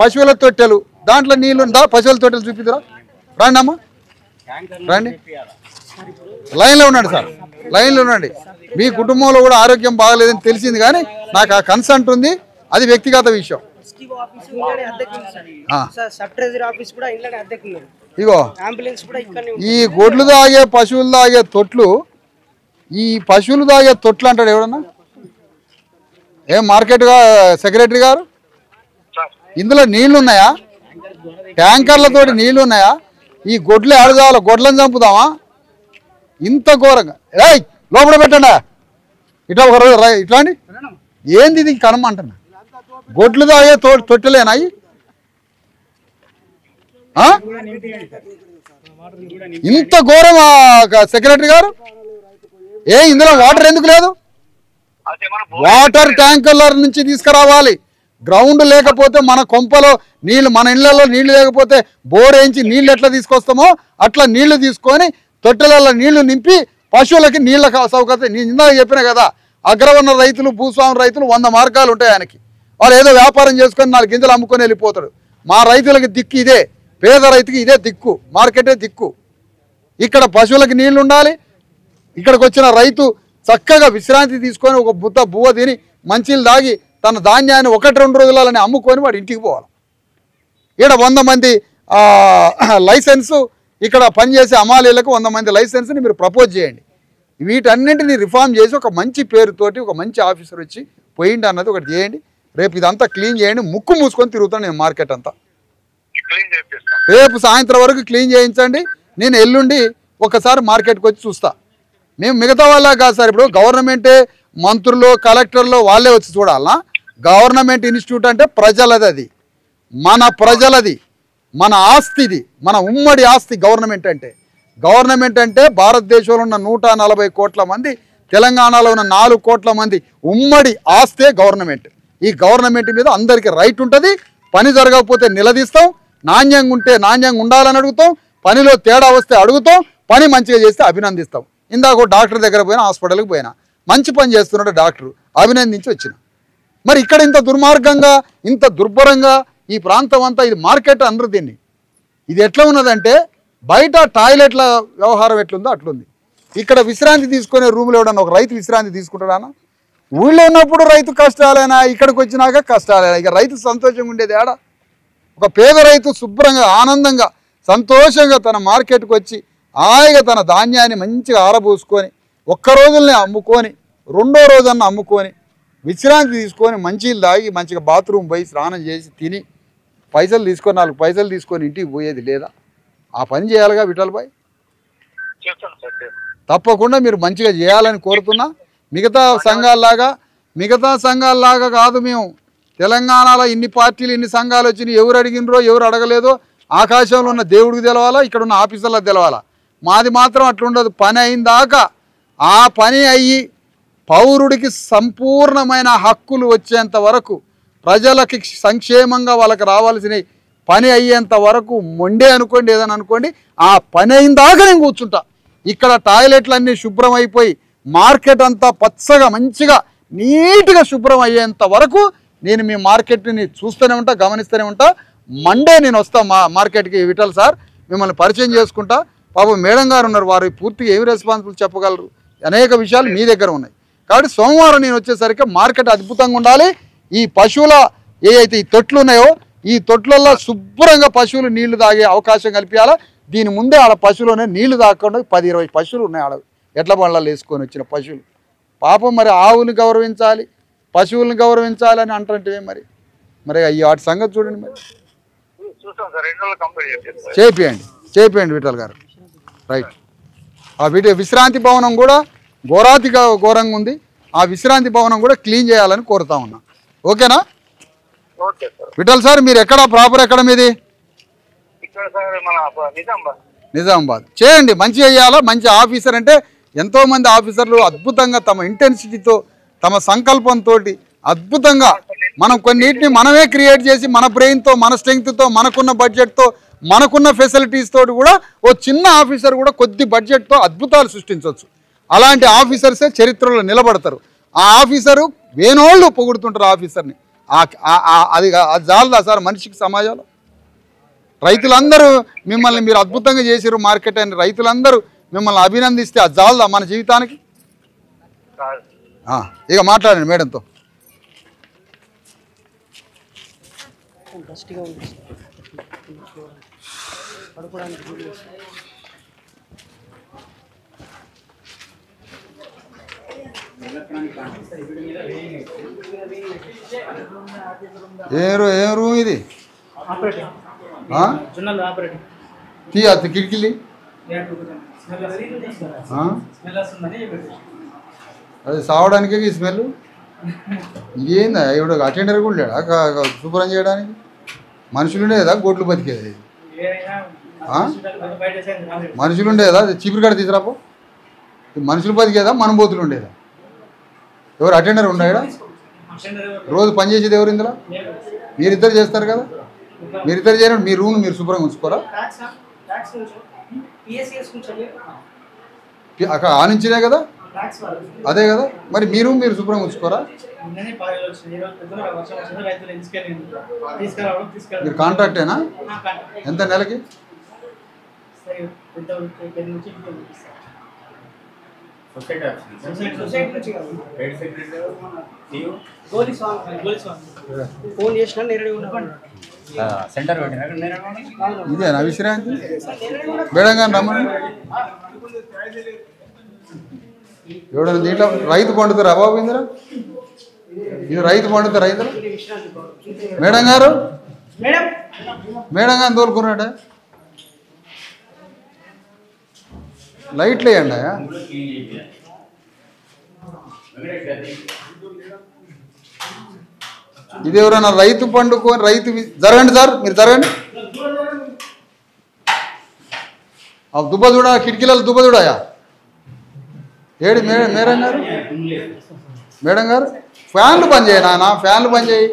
పశువుల తొట్టెలు, దాంట్లో నీళ్ళు ఉందా? పశువుల తొట్టెలు చూపిద్దురా, రండి అమ్మా, రండి. లైన్లో ఉండండి సార్, లైన్లో ఉండండి. మీ కుటుంబంలో కూడా ఆరోగ్యం బాగలేదని తెలిసింది, కానీ నాకు ఆ కన్సర్ట్ ఉంది, అది వ్యక్తిగత విషయం. ఇగో ఈ గొడ్లు తాగే పశువులు తాగే తొట్లు, ఈ పశువులు తాగే తొట్లు అంటాడు ఎవడన్నా? ఏం మార్కెట్గా సెక్రటరీ గారు, ఇందులో నీళ్లు ఉన్నాయా? ట్యాంకర్లతోటి నీళ్లు ఉన్నాయా? ఈ గొడ్లు ఆడదాల, గొడ్లను చంపుదామా? ఇంత ఘోరంగా లోపల పెట్టండి. ఇట్లా ఒక రోజు ఇట్లాంటి ఏంది ఇది కనమ అంటున్నా? గొడ్లు తాగే తొట్టెలేనా? ఇంత ఘోరం సెక్రటరీ గారు. ఇందులో వాటర్ ఎందుకు లేదు? వాటర్ ట్యాంకర్ల నుంచి తీసుకురావాలి. గ్రౌండ్ లేకపోతే మన కొంపలో నీళ్లు, మన ఇళ్లలో నీళ్లు లేకపోతే బోర్ వేయించి నీళ్లు ఎట్లా తీసుకొస్తామో అట్లా నీళ్లు తీసుకొని తొట్టెలలో నీళ్లు నింపి పశువులకి నీళ్ళ సౌకర్యం. నేను ఇందాక చెప్పిన కదా, అగ్రవర్ణ రైతులు, భూస్వామి రైతులు 100 మార్గాలు ఉంటాయి ఆయనకి. వాళ్ళు ఏదో వ్యాపారం చేసుకొని 4 గింజలు అమ్ముకొని వెళ్ళిపోతాడు. మా రైతులకి దిక్కు ఇదే, పేద రైతుకి ఇదే దిక్కు, మార్కెటే దిక్కు. ఇక్కడ పశువులకి నీళ్లు ఉండాలి. ఇక్కడికి వచ్చిన రైతు చక్కగా విశ్రాంతి తీసుకొని ఒక బువ్వ తిని మంచిలు తాగి తన ధాన్యాన్ని 1-2 రోజులని అమ్ముకొని వాడు ఇంటికి పోవాలి. ఇక్కడ 100 మంది లైసెన్సు, ఇక్కడ పనిచేసే అమాలీలకు 100 మంది లైసెన్స్ని మీరు ప్రపోజ్ చేయండి. వీటన్నింటినీ రిఫార్మ్ చేసి ఒక మంచి పేరుతోటి ఒక మంచి ఆఫీసర్ వచ్చి పోయిండి అన్నది ఒకటి చేయండి. రేపు ఇదంతా క్లీన్ చేయండి. ముక్కు మూసుకొని తిరుగుతాను నేను మార్కెట్ అంతా. రేపు సాయంత్రం వరకు క్లీన్ చేయించండి. నేను ఎల్లుండి ఒకసారి మార్కెట్కి వచ్చి చూస్తా. మేము మిగతా వాళ్ళ కాదు సార్. ఇప్పుడు గవర్నమెంటే, మంత్రులు, కలెక్టర్లు వాళ్ళే వచ్చి చూడాలనా? గవర్నమెంట్ ఇన్స్టిట్యూట్ అంటే ప్రజలది, అది మన ప్రజలది, మన ఆస్తిది, మన ఉమ్మడి ఆస్తి గవర్నమెంట్ అంటే. గవర్నమెంట్ అంటే భారతదేశంలో ఉన్న 140 కోట్ల మంది, తెలంగాణలో ఉన్న 4 కోట్ల మంది ఉమ్మడి ఆస్తే గవర్నమెంట్. ఈ గవర్నమెంట్ మీద అందరికీ రైట్ ఉంటుంది. పని జరగకపోతే నిలదీస్తాం, నాణ్యంగా ఉంటే నాణ్యంగా ఉండాలని అడుగుతాం, పనిలో తేడా వస్తే అడుగుతాం, పని మంచిగా చేస్తే అభినందిస్తాం. ఇందాక డాక్టర్ దగ్గర పోయినా, హాస్పిటల్కి పోయినా, మంచి పని చేస్తున్నాడు డాక్టర్, అభినందించి వచ్చిన. మరి ఇక్కడ ఇంత దుర్మార్గంగా, ఇంత దుర్భరంగా ఈ ప్రాంతం అంతా, ఇది మార్కెట్ అనరు దీన్ని. ఇది ఎట్లా ఉన్నదంటే బయట టాయిలెట్ల వ్యవహారం ఎట్లుందో అట్లుంది. ఇక్కడ విశ్రాంతి తీసుకునే రూమ్లో ఎవడన్నా ఒక రైతు విశ్రాంతి తీసుకుంటాడా? ఊళ్ళో ఉన్నప్పుడు రైతు కష్టాలైనా, ఇక్కడికి వచ్చినాక కష్టాలైనా. ఇక రైతు సంతోషంగా ఉండేది ఏడా? ఒక పేద రైతు శుభ్రంగా, ఆనందంగా, సంతోషంగా తన మార్కెట్కి వచ్చి హాయిగా తన ధాన్యాన్ని మంచిగా ఆరబోసుకొని, ఒక్క రోజుల్ని అమ్ముకొని, 2వ రోజన్నా అమ్ముకొని విశ్రాంతి తీసుకొని మంచిలు తాగి మంచిగా బాత్రూమ్ పోయి స్నానం చేసి తిని పైసలు తీసుకొని 4 పైసలు తీసుకొని ఇంటికి పోయేది లేదా? ఆ పని చేయాలిగా విఠల్ భాయ్. తప్పకుండా మీరు మంచిగా చేయాలని కోరుతున్నా. మిగతా సంఘాలలాగా కాదు. మేము తెలంగాణలో ఇన్ని పార్టీలు ఇన్ని సంఘాలు వచ్చినాయి, ఎవరు అడిగినరో ఎవరు అడగలేదో ఆకాశంలో ఉన్న దేవుడికి తెలవాలా, ఇక్కడ ఉన్న ఆఫీసర్లకు తెలవాలా. మాది మాత్రం అట్లుండదు. పని అయిందాకా ఆ పని అయ్యి పౌరుడికి సంపూర్ణమైన హక్కులు వచ్చేంత వరకు, ప్రజలకి సంక్షేమంగా వాళ్ళకి రావాల్సిన పని అయ్యేంత వరకు మొండే అనుకోండి ఏదని అనుకోండి, ఆ పని అయిందాకా నేను కూర్చుంటా. ఇక్కడ టాయిలెట్లన్నీ శుభ్రం అయిపోయి మార్కెట్ అంతా పచ్చగా మంచిగా నీట్గా శుభ్రం అయ్యేంత వరకు నేను మీ మార్కెట్ని చూస్తూనే ఉంటా, గమనిస్తూనే ఉంటా. మండే నేను వస్తా మార్కెట్కి. విఠల్ సార్ మిమ్మల్ని పరిచయం చేసుకుంటా. పాపం మేడం గారు ఉన్నారు, వారు పూర్తిగా ఏమి రెస్పాన్సిబుల్ చెప్పగలరు, అనేక విషయాలు మీ దగ్గర ఉన్నాయి. కాబట్టి సోమవారం నేను వచ్చేసరికి మార్కెట్ అద్భుతంగా ఉండాలి. ఈ పశువుల ఏవైతే ఈ తొట్లు ఉన్నాయో ఈ తొట్లల్లో శుభ్రంగా పశువులు నీళ్లు తాగే అవకాశం కల్పించాలా. దీని ముందే ఆడ పశువులోనే నీళ్లు తాగకుండా 10-20 పశువులు ఉన్నాయి ఆడ ఎడ్ల బండ్లలో వేసుకొని వచ్చిన పశువులు. పాపం మరి ఆవుని గౌరవించాలి, పశువులను గౌరవించాలి అని అంటుంటే మరి వాటి సంగతి చూడండి. మరి చేపియండి విఠల్ గారు. రైట్. ఆ విశ్రాంతి భవనం కూడా ఘోరంగా ఉంది. ఆ విశ్రాంతి భవనం కూడా క్లీన్ చేయాలని కోరుతా ఉన్నా. ఓకేనా విఠల్ సార్? మీరు ఎక్కడ ప్రాపర్ ఎక్కడ మీది? నిజామాబాద్. చేయండి, మంచిగా చేయాలా. మంచి ఆఫీసర్ అంటే ఎంతోమంది ఆఫీసర్లు అద్భుతంగా తమ ఇంటెన్సిటీతో తమ సంకల్పంతో అద్భుతంగా మనం కొన్నిటిని మనమే క్రియేట్ చేసి మన బ్రెయిన్తో మన స్ట్రెంగ్త్తో మనకున్న బడ్జెట్తో మనకున్న ఫెసిలిటీస్ తోటి కూడా ఓ చిన్న ఆఫీసర్ కూడా కొద్ది బడ్జెట్తో అద్భుతాలు సృష్టించవచ్చు. అలాంటి ఆఫీసర్సే చరిత్రలో నిలబడతారు. ఆ ఆఫీసరు వేనోళ్ళు పొగుడుతుంటారు ఆఫీసర్ని. అది చాలదా సార్ మనిషికి సమాజంలో? రైతులందరూ మిమ్మల్ని మీరు అద్భుతంగా చేసిరు మార్కెట్ అని రైతులందరూ మిమ్మల్ని అభినందిస్తే అది చాలదా మన జీవితానికి? ఇక మాట్లాడండి మేడంతో. ఏ రూమ్ ఇది? కిటికీలి అది సావడానికే ఈ స్మెల్. ఇదేందా? ఇప్పుడు అటెండర్ కూడా లేడా శుభ్రం చేయడానికి? మనుషులు ఉండేదా గోట్లు బతికేది? మనుషులు ఉండేదా? చీపురు కాడ తీసుకురాపో. మనుషులు బతికేదా మనం బోతులు ఉండేదా? ఎవరు అటెండర్ ఉండేడా? రోజు పనిచేసేది ఎవరు ఇందులో? మీరిద్దరు చేస్తారు కదా. మీరిద్దరు చేయడం మీ రూమ్ మీరు శుభ్రంగా ఉంచుకోరా? అక్కడ ఆనించినే కదా, అదే కదా. మరి మీరు శుభ్రంగా ఉంచుకోరా? మీరు కాంట్రాక్టేనా? ఎంత నెలకి? ఇదేనా విశ్రాంతి? మేడం గారు రమ్మని. ఎవడన్నా దీంట్లో రైతు పండుతారా బాబు? ఇందులో ఇది రైతు పండుతారా ఇందులో? మేడం గారు తోలుకున్నాడా? లైట్లు వేయండి. ఇది ఎవరైనా రైతు పండుకొని జరగండి సార్, మీరు జరగండి. ఆ దుబ్బ చూడ, కిటికీలలో దుబ్బ చూడాయా? ఏడు మేడం గారు ఫ్యాన్లు బంద్ చేయి నాన్న, ఫ్యాన్లు బంద్ చేయి,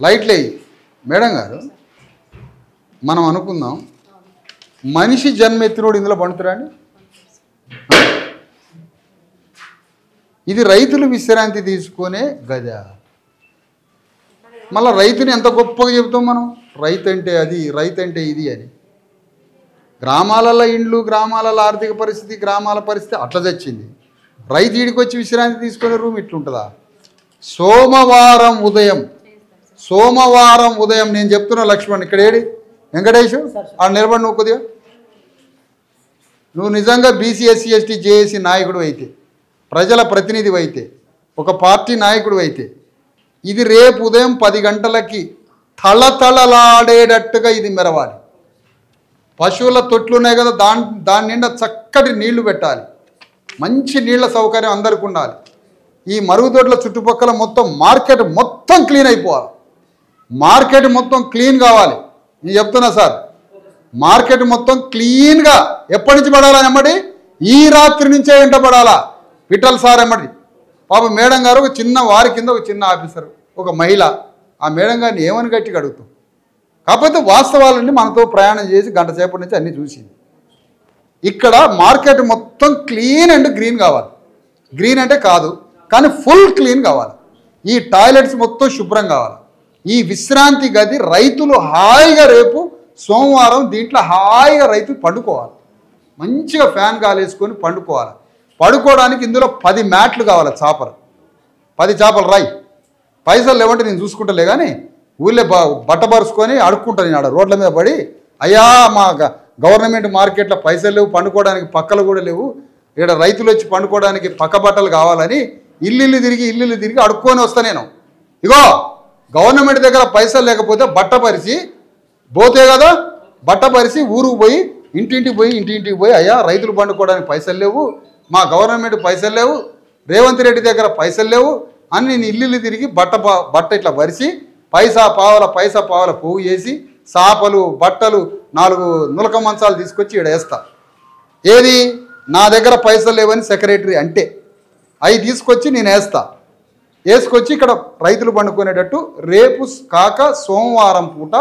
లైట్లు వేయి. మేడం గారు మనం అనుకుందాం, మనిషి జన్మ ఎత్తినోడు ఇందులో పండుతురా అండి? ఇది రైతులు విశ్రాంతి తీసుకునే గద. మళ్ళీ రైతుని ఎంత గొప్పగా చెబుతాం మనం, రైతు అంటే అది, రైతు అంటే ఇది అని. గ్రామాలలో ఇండ్లు, గ్రామాలలో ఆర్థిక పరిస్థితి, గ్రామాల పరిస్థితి అట్లా తెచ్చింది. రైతు ఈడికి వచ్చి విశ్రాంతి తీసుకునే రూమ్ ఇట్లుంటుందా? సోమవారం ఉదయం నేను చెప్తున్నా లక్ష్మణ్, ఇక్కడ ఏడి వెంకటేష్ ఆడ నిలబడి. నువ్వు కొద్దిగా నువ్వు నిజంగా బీసీ ఎస్సీ ఎస్టీ జేఏసీ నాయకుడు అయితే, ప్రజల ప్రతినిధి అయితే, ఒక పార్టీ నాయకుడు అయితే ఇది రేపు ఉదయం 10 గంటలకి తళతళలాడేటట్టుగా ఇది మెరవాలి. పశువుల తొట్లు ఉన్నాయి కదా, దాని నిండా చక్కటి నీళ్లు పెట్టాలి. మంచి నీళ్ల సౌకర్యం అందరికి ఉండాలి. ఈ మరుగుదొడ్ల చుట్టుపక్కల మొత్తం మార్కెట్ మొత్తం క్లీన్ అయిపోవాలి. మార్కెట్ మొత్తం క్లీన్ కావాలి. నేను చెప్తున్నా సార్, మార్కెట్ మొత్తం క్లీన్గా ఎప్పటి నుంచి పడాలని ఎమ్మడి ఈ రాత్రి నుంచే వెంట పడాలా. విఠల్ సార్ ఎమ్మడి పాప మేడం గారు ఒక చిన్న వారి కింద ఒక చిన్న ఆఫీసర్, ఒక మహిళ, ఆ మేడం గారిని ఏమని గట్టిగా అడుగుతాం. కాకపోతే వాస్తవాలన్నీ మనతో ప్రయాణం చేసి గంట సేపటి నుంచి అన్నీ చూసింది. ఇక్కడ మార్కెట్ మొత్తం క్లీన్ అండ్ గ్రీన్ కావాలి. గ్రీన్ అంటే కాదు కానీ ఫుల్ క్లీన్ కావాలి. ఈ టాయిలెట్స్ మొత్తం శుభ్రం కావాలి. ఈ విశ్రాంతి గది రైతులు హాయిగా రేపు సోమవారం దీంట్లో హాయిగా రైతులు పండుకోవాలి. మంచిగా ఫ్యాన్ గాలి వేసుకొని పండుకోవాలి. పడుకోవడానికి ఇందులో 10 మ్యాట్లు కావాలి. చాపలు 10 చాపలు రాయి. పైసలు లేవంటే నేను చూసుకుంటలే కానీ ఊళ్ళో బట్టబరుచుకొని అడుక్కుంటాను. నేను ఆడ రోడ్ల మీద పడి, అయ్యా మా గవర్నమెంట్ మార్కెట్లో పైసలు లేవు, పండుకోవడానికి పక్కలు కూడా లేవు, ఇక్కడ రైతులు వచ్చి పండుకోవడానికి పక్క బట్టలు కావాలని ఇల్లు తిరిగి అడుక్కొని వస్తా నేను. ఇగో గవర్నమెంట్ దగ్గర పైసలు లేకపోతే బట్ట పరిచి పోతే కదా, బట్ట పరిచి ఊరుకు పోయి ఇంటింటికి పోయి అయ్యా రైతులు పండుకోవడానికి పైసలు లేవు, మా గవర్నమెంట్ పైసలు లేవు, రేవంత్ రెడ్డి దగ్గర పైసలు లేవు అని నేను ఇల్లు తిరిగి బట్ట ఇట్లా పరిచి పైసా పావల పోగు చేసి సాపలు బట్టలు 4 నులక మంచాలు తీసుకొచ్చి ఇక్కడ వేస్తా. ఏది నా దగ్గర పైసలు లేవని సెక్రటరీ అంటే అవి తీసుకొచ్చి నేను వేసుకొచ్చి ఇక్కడ రైతులు పండుకునేటట్టు రేపు కాక సోమవారం పూట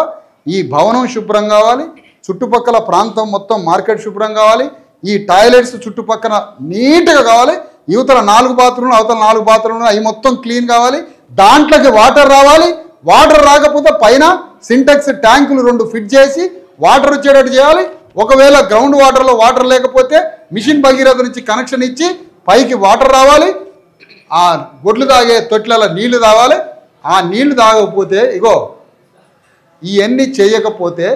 ఈ భవనం శుభ్రం కావాలి. చుట్టుపక్కల ప్రాంతం మొత్తం మార్కెట్ శుభ్రం కావాలి. ఈ టాయిలెట్స్ చుట్టుపక్కల నీట్గా కావాలి. యువతల 4 బాత్రూమ్లు అవతల 4 బాత్రూమ్లు అవి మొత్తం క్లీన్ కావాలి. దాంట్లోకి వాటర్ రావాలి. వాటర్ రాకపోతే పైన సింటెక్స్ ట్యాంకులు 2 ఫిట్ చేసి వాటర్ వచ్చేటట్టు చేయాలి. ఒకవేళ గ్రౌండ్ వాటర్లో వాటర్ లేకపోతే మిషన్ భగీరథ నుంచి కనెక్షన్ ఇచ్చి పైకి వాటర్ రావాలి. ఆ గొడ్లు తాగే తొట్లలో నీళ్లు తాగాలి. ఆ నీళ్లు తాగకపోతే ఇగో ఇవన్నీ చేయకపోతే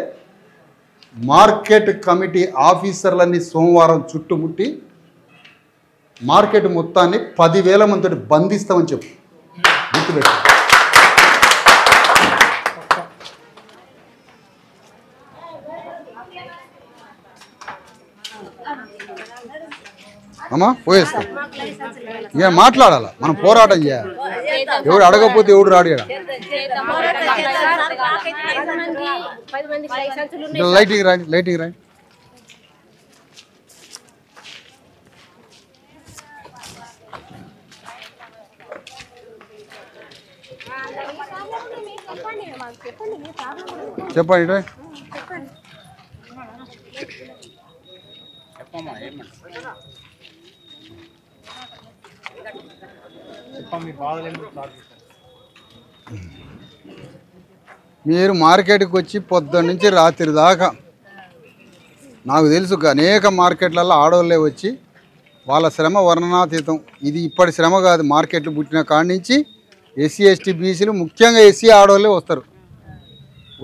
మార్కెట్ కమిటీ ఆఫీసర్లన్నీ సోమవారం చుట్టుముట్టి మార్కెట్ మొత్తాన్ని 10,000 మందితో బంధిస్తామని చెప్పు. గుర్తుపెట్టు. అమ్మా పోయేస్తాం. ఇక మాట్లాడాలా, మనం పోరాటం చేయాలి. ఎవడు అడగకపోతే ఎవడు రాడు. లైటింగ్ రాండి. చెప్పండి. మీరు మార్కెట్కి వచ్చి పొద్దున్న నుంచి రాత్రి దాకా నాకు తెలుసు అనేక మార్కెట్లలో ఆడవాళ్ళే వచ్చి వాళ్ళ శ్రమ వర్ణనాతీతం. ఇది ఇప్పటి శ్రమ కాదు. మార్కెట్లు పుట్టిన కాడి నుంచి ఎస్సీ ఎస్టీ బీసీలు ముఖ్యంగా ఎస్సీ ఆడవాళ్ళే వస్తారు.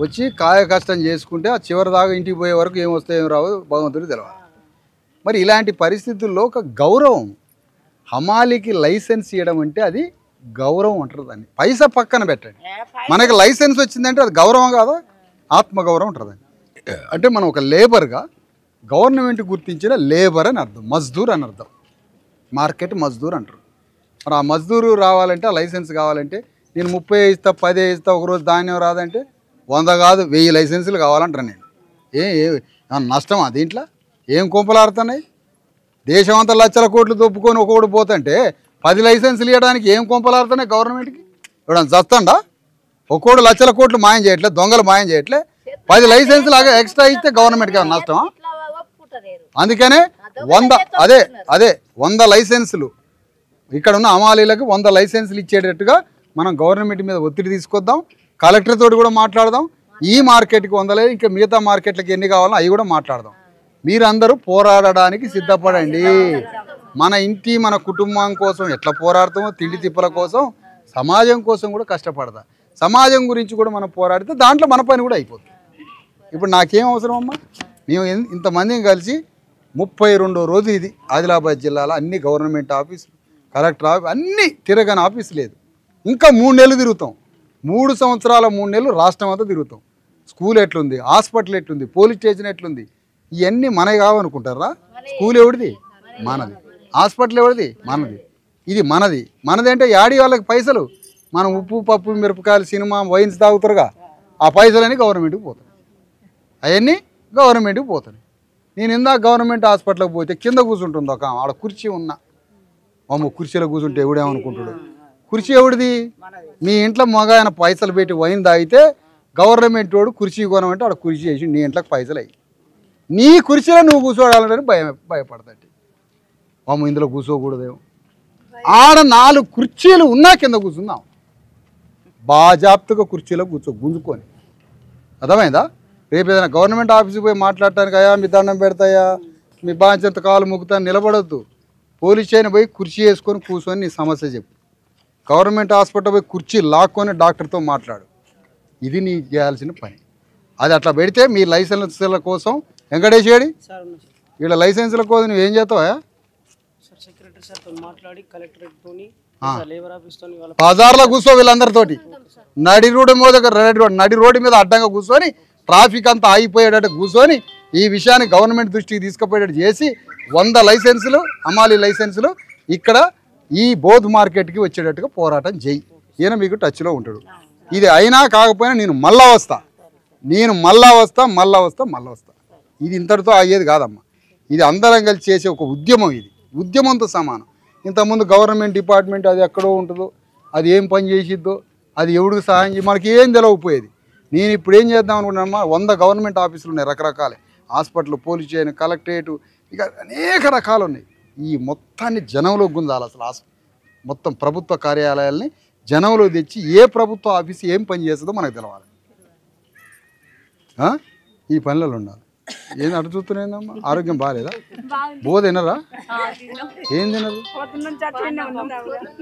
వచ్చి కాయ కష్టం చేసుకుంటే ఆ చివరి దాకా ఇంటికి పోయే వరకు ఏం వస్తాయో ఏం రావు భగవంతుడికి తెలియదు. మరి ఇలాంటి పరిస్థితుల్లో ఒక గౌరవం, హమాలీకి లైసెన్స్ ఇవ్వడం అంటే అది గౌరవం అంటారు. దాన్ని పైసా పక్కన పెట్టండి. మనకి లైసెన్స్ వచ్చిందంటే అది గౌరవం కాదా, ఆత్మగౌరవం ఉంటుంది. అంటే మనం ఒక లేబర్గా గవర్నమెంట్ గుర్తించిన లేబర్ అని అర్థం, మజ్దూర్ అని అర్థం. మార్కెట్ మజ్దూర్ అంటారు. మరి ఆ మజ్దూరు రావాలంటే ఆ లైసెన్స్ కావాలంటే నేను 30 ఇస్తా 10 ఇస్తా, ఒకరోజు ధాన్యం రాదంటే 100 కాదు 1000 లైసెన్సులు కావాలంటారు. నేను నష్టమా దీంట్లో? ఏం కొంపలాడుతున్నాయి? దేశం అంతా లక్షల కోట్లు దొప్పుకొని ఒకడు పోతుంటే 10 లైసెన్సులు ఇవ్వడానికి ఏం కొంపలాడుతున్నాయి గవర్నమెంట్కి? ఇవ్వడం చస్తండా? ఒక్కోడు లక్షల కోట్లు మాయం చేయట్లే, దొంగలు మాయం చేయట్లే. 10 లైసెన్సులు ఎక్స్ట్రా ఇస్తే గవర్నమెంట్కి నష్టమా? అందుకనే 100 లైసెన్సులు ఇక్కడ ఉన్న హమాలీలకు 100 లైసెన్సులు ఇచ్చేటట్టుగా మనం గవర్నమెంట్ మీద ఒత్తిడి తీసుకొద్దాం. కలెక్టర్ తోటి కూడా మాట్లాడదాం. ఈ మార్కెట్కి 100 ఇంకా మిగతా మార్కెట్లకి ఎన్ని కావాలో అవి కూడా మాట్లాడదాం. మీరందరూ పోరాడడానికి సిద్ధపడండి. మన ఇంటి మన కుటుంబం కోసం ఎట్లా పోరాడతామో, తిండి తిప్పల కోసం, సమాజం కోసం కూడా కష్టపడదా. సమాజం గురించి కూడా మనం పోరాడితే దాంట్లో మన పని కూడా అయిపోతుంది. ఇప్పుడు నాకేం అవసరం అమ్మా? మేము ఇంతమందిని కలిసి 32వ రోజు ఇది ఆదిలాబాద్ జిల్లాలో అన్ని గవర్నమెంట్ ఆఫీసులు కలెక్టర్ అన్నీ తిరగని ఆఫీస్ లేదు. ఇంకా 3 నెలలు తిరుగుతాం. 3 సంవత్సరాల 3 నెలలు రాష్ట్రం అంతా తిరుగుతాం. స్కూల్ ఎట్లుంది, హాస్పిటల్ ఎట్లుంది, పోలీస్ స్టేషన్ ఎట్లుంది, ఇవన్నీ మనవి కావనుకుంటారా? స్కూల్ ఎవరిది? మనది. హాస్పిటల్ ఎవరిది? మనది. ఇది మనది. మనది అంటే యాడి వాళ్ళకి పైసలు, మనం ఉప్పు పప్పు మిరపకాయలు సినిమా వైన్స్ తాగుతారుగా, ఆ పైసలన్నీ గవర్నమెంట్కి పోతాయి. అవన్నీ గవర్నమెంట్కి పోతాయి. నేను ఇందాక గవర్నమెంట్ హాస్పిటల్కి పోతే కింద కూర్చుంటుంది ఒక ఆడ కుర్చీ ఉన్నా, కుర్చీలో కూర్చుంటే ఎవడేమనుకుంటాడు? కుర్చీ ఎవడిది? మీ ఇంట్లో మగ ఆయన పైసలు పెట్టి వైన్ తాగితే గవర్నమెంట్ వాడు కుర్చీ కొనమంటే ఆడ కుర్చీ వేసి నీ ఇంట్లోకి పైసలు అయ్యి నీ కుర్చీలో నువ్వు కూర్చోవాలని భయపడతాడు. ఇందులో కూర్చోకూడదేమో. ఆడ 4 కుర్చీలు ఉన్నా కింద కూర్చుందాం, బాజాప్తుగా కుర్చీలో గుంజుకొని. అర్థమైందా? రేపు ఏదైనా గవర్నమెంట్ ఆఫీస్కి పోయి మాట్లాడటానికి అయ్యా మీ దండం పెడతాయా, మీ బాధ్యత కాలు ముక్కుతాను నిలబడద్దు. పోలీస్ స్టేషన్ పోయి కుర్చీ వేసుకొని కూర్చొని నీ సమస్య చెప్పు. గవర్నమెంట్ హాస్పిటల్ పోయి కుర్చీ లాక్కొని డాక్టర్తో మాట్లాడు. ఇది నీ చేయాల్సిన పని. అది అట్లా పెడితే మీ లైసెన్సుల కోసం వెంకటేశ్వరి వీళ్ళ లైసెన్సుల కోసం నువ్వు ఏం చేస్తావా?
సెక్రటరీ సార్తో మాట్లాడి కలెక్టరేట్తోని లేబర్ ఆఫీస్తోని వాళ్ళ
బజార్లో కూర్చో వీళ్ళందరితోటి నడి రోడ్డు మీద అడ్డంగా కూర్చొని ట్రాఫిక్ అంతా ఆగిపోయేటట్టు కూర్చొని ఈ విషయాన్ని గవర్నమెంట్ దృష్టికి తీసుకుపోయేటట్టు చేసి 100 లైసెన్సులు అమాలి లైసెన్సులు ఇక్కడ ఈ బోధ్ మార్కెట్కి వచ్చేటట్టుగా పోరాటం చేయి. ఈయన మీకు టచ్లో ఉంటాడు. ఇది అయినా కాకపోయినా నేను మళ్ళా వస్తా. ఇది ఇంతటితో అయ్యేది కాదమ్మా. ఇది అందరం కలిసి చేసే ఒక ఉద్యమం. ఇది ఉద్యమంతో సమానం. ఇంతకుముందు గవర్నమెంట్ డిపార్ట్మెంట్ అది ఎక్కడో ఉంటుందో, అది ఏం పని చేసిద్దో, అది ఎవడికి సహాయం చేసి మనకి ఏం తెలవకపోయేది. నేను ఇప్పుడు ఏం చేద్దాం అనుకున్నామ్మా, 100 గవర్నమెంట్ ఆఫీసులు ఉన్నాయి రకరకాలే, హాస్పిటల్, పోలీస్ స్టేషన్, కలెక్టరేటు, ఇక అనేక రకాలు ఉన్నాయి. ఈ మొత్తాన్ని జనంలో గుంజాలి. అసలు మొత్తం ప్రభుత్వ కార్యాలయాల్ని జనంలో తెచ్చి ఏ ప్రభుత్వ ఆఫీసు ఏం పని చేస్తుందో మనకు తెలవాలి. ఈ పనులలో ఉండాలి. ఏం అటు చూస్తున్నాయిందమ్మా? ఆరోగ్యం బాగాలేదా? బోధ తినరా? ఏం తినరు?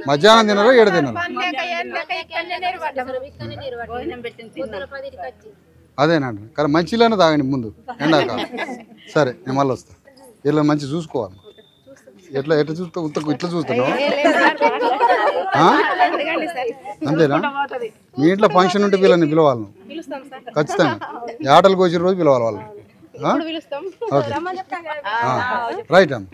మధ్యాహ్నం తినరా? ఏడ తినరా? అదేనండి. కానీ మంచిలోనే తాగండి ముందు ఎండాకాలం. సరే నేను మళ్ళీ వస్తా. వీళ్ళని మంచి చూసుకోవాలి. ఎట్లా చూస్తావు? ఇట్లా చూస్తున్నావు అంతేనా? మీ ఇంట్లో ఫంక్షన్ ఉంటే వీళ్ళని పిలవాలి నువ్వు ఖచ్చితంగా. ఆటలకు వచ్చిన రోజు పిలవాలి వాళ్ళని. ఓకే రైట్ అమ్మ.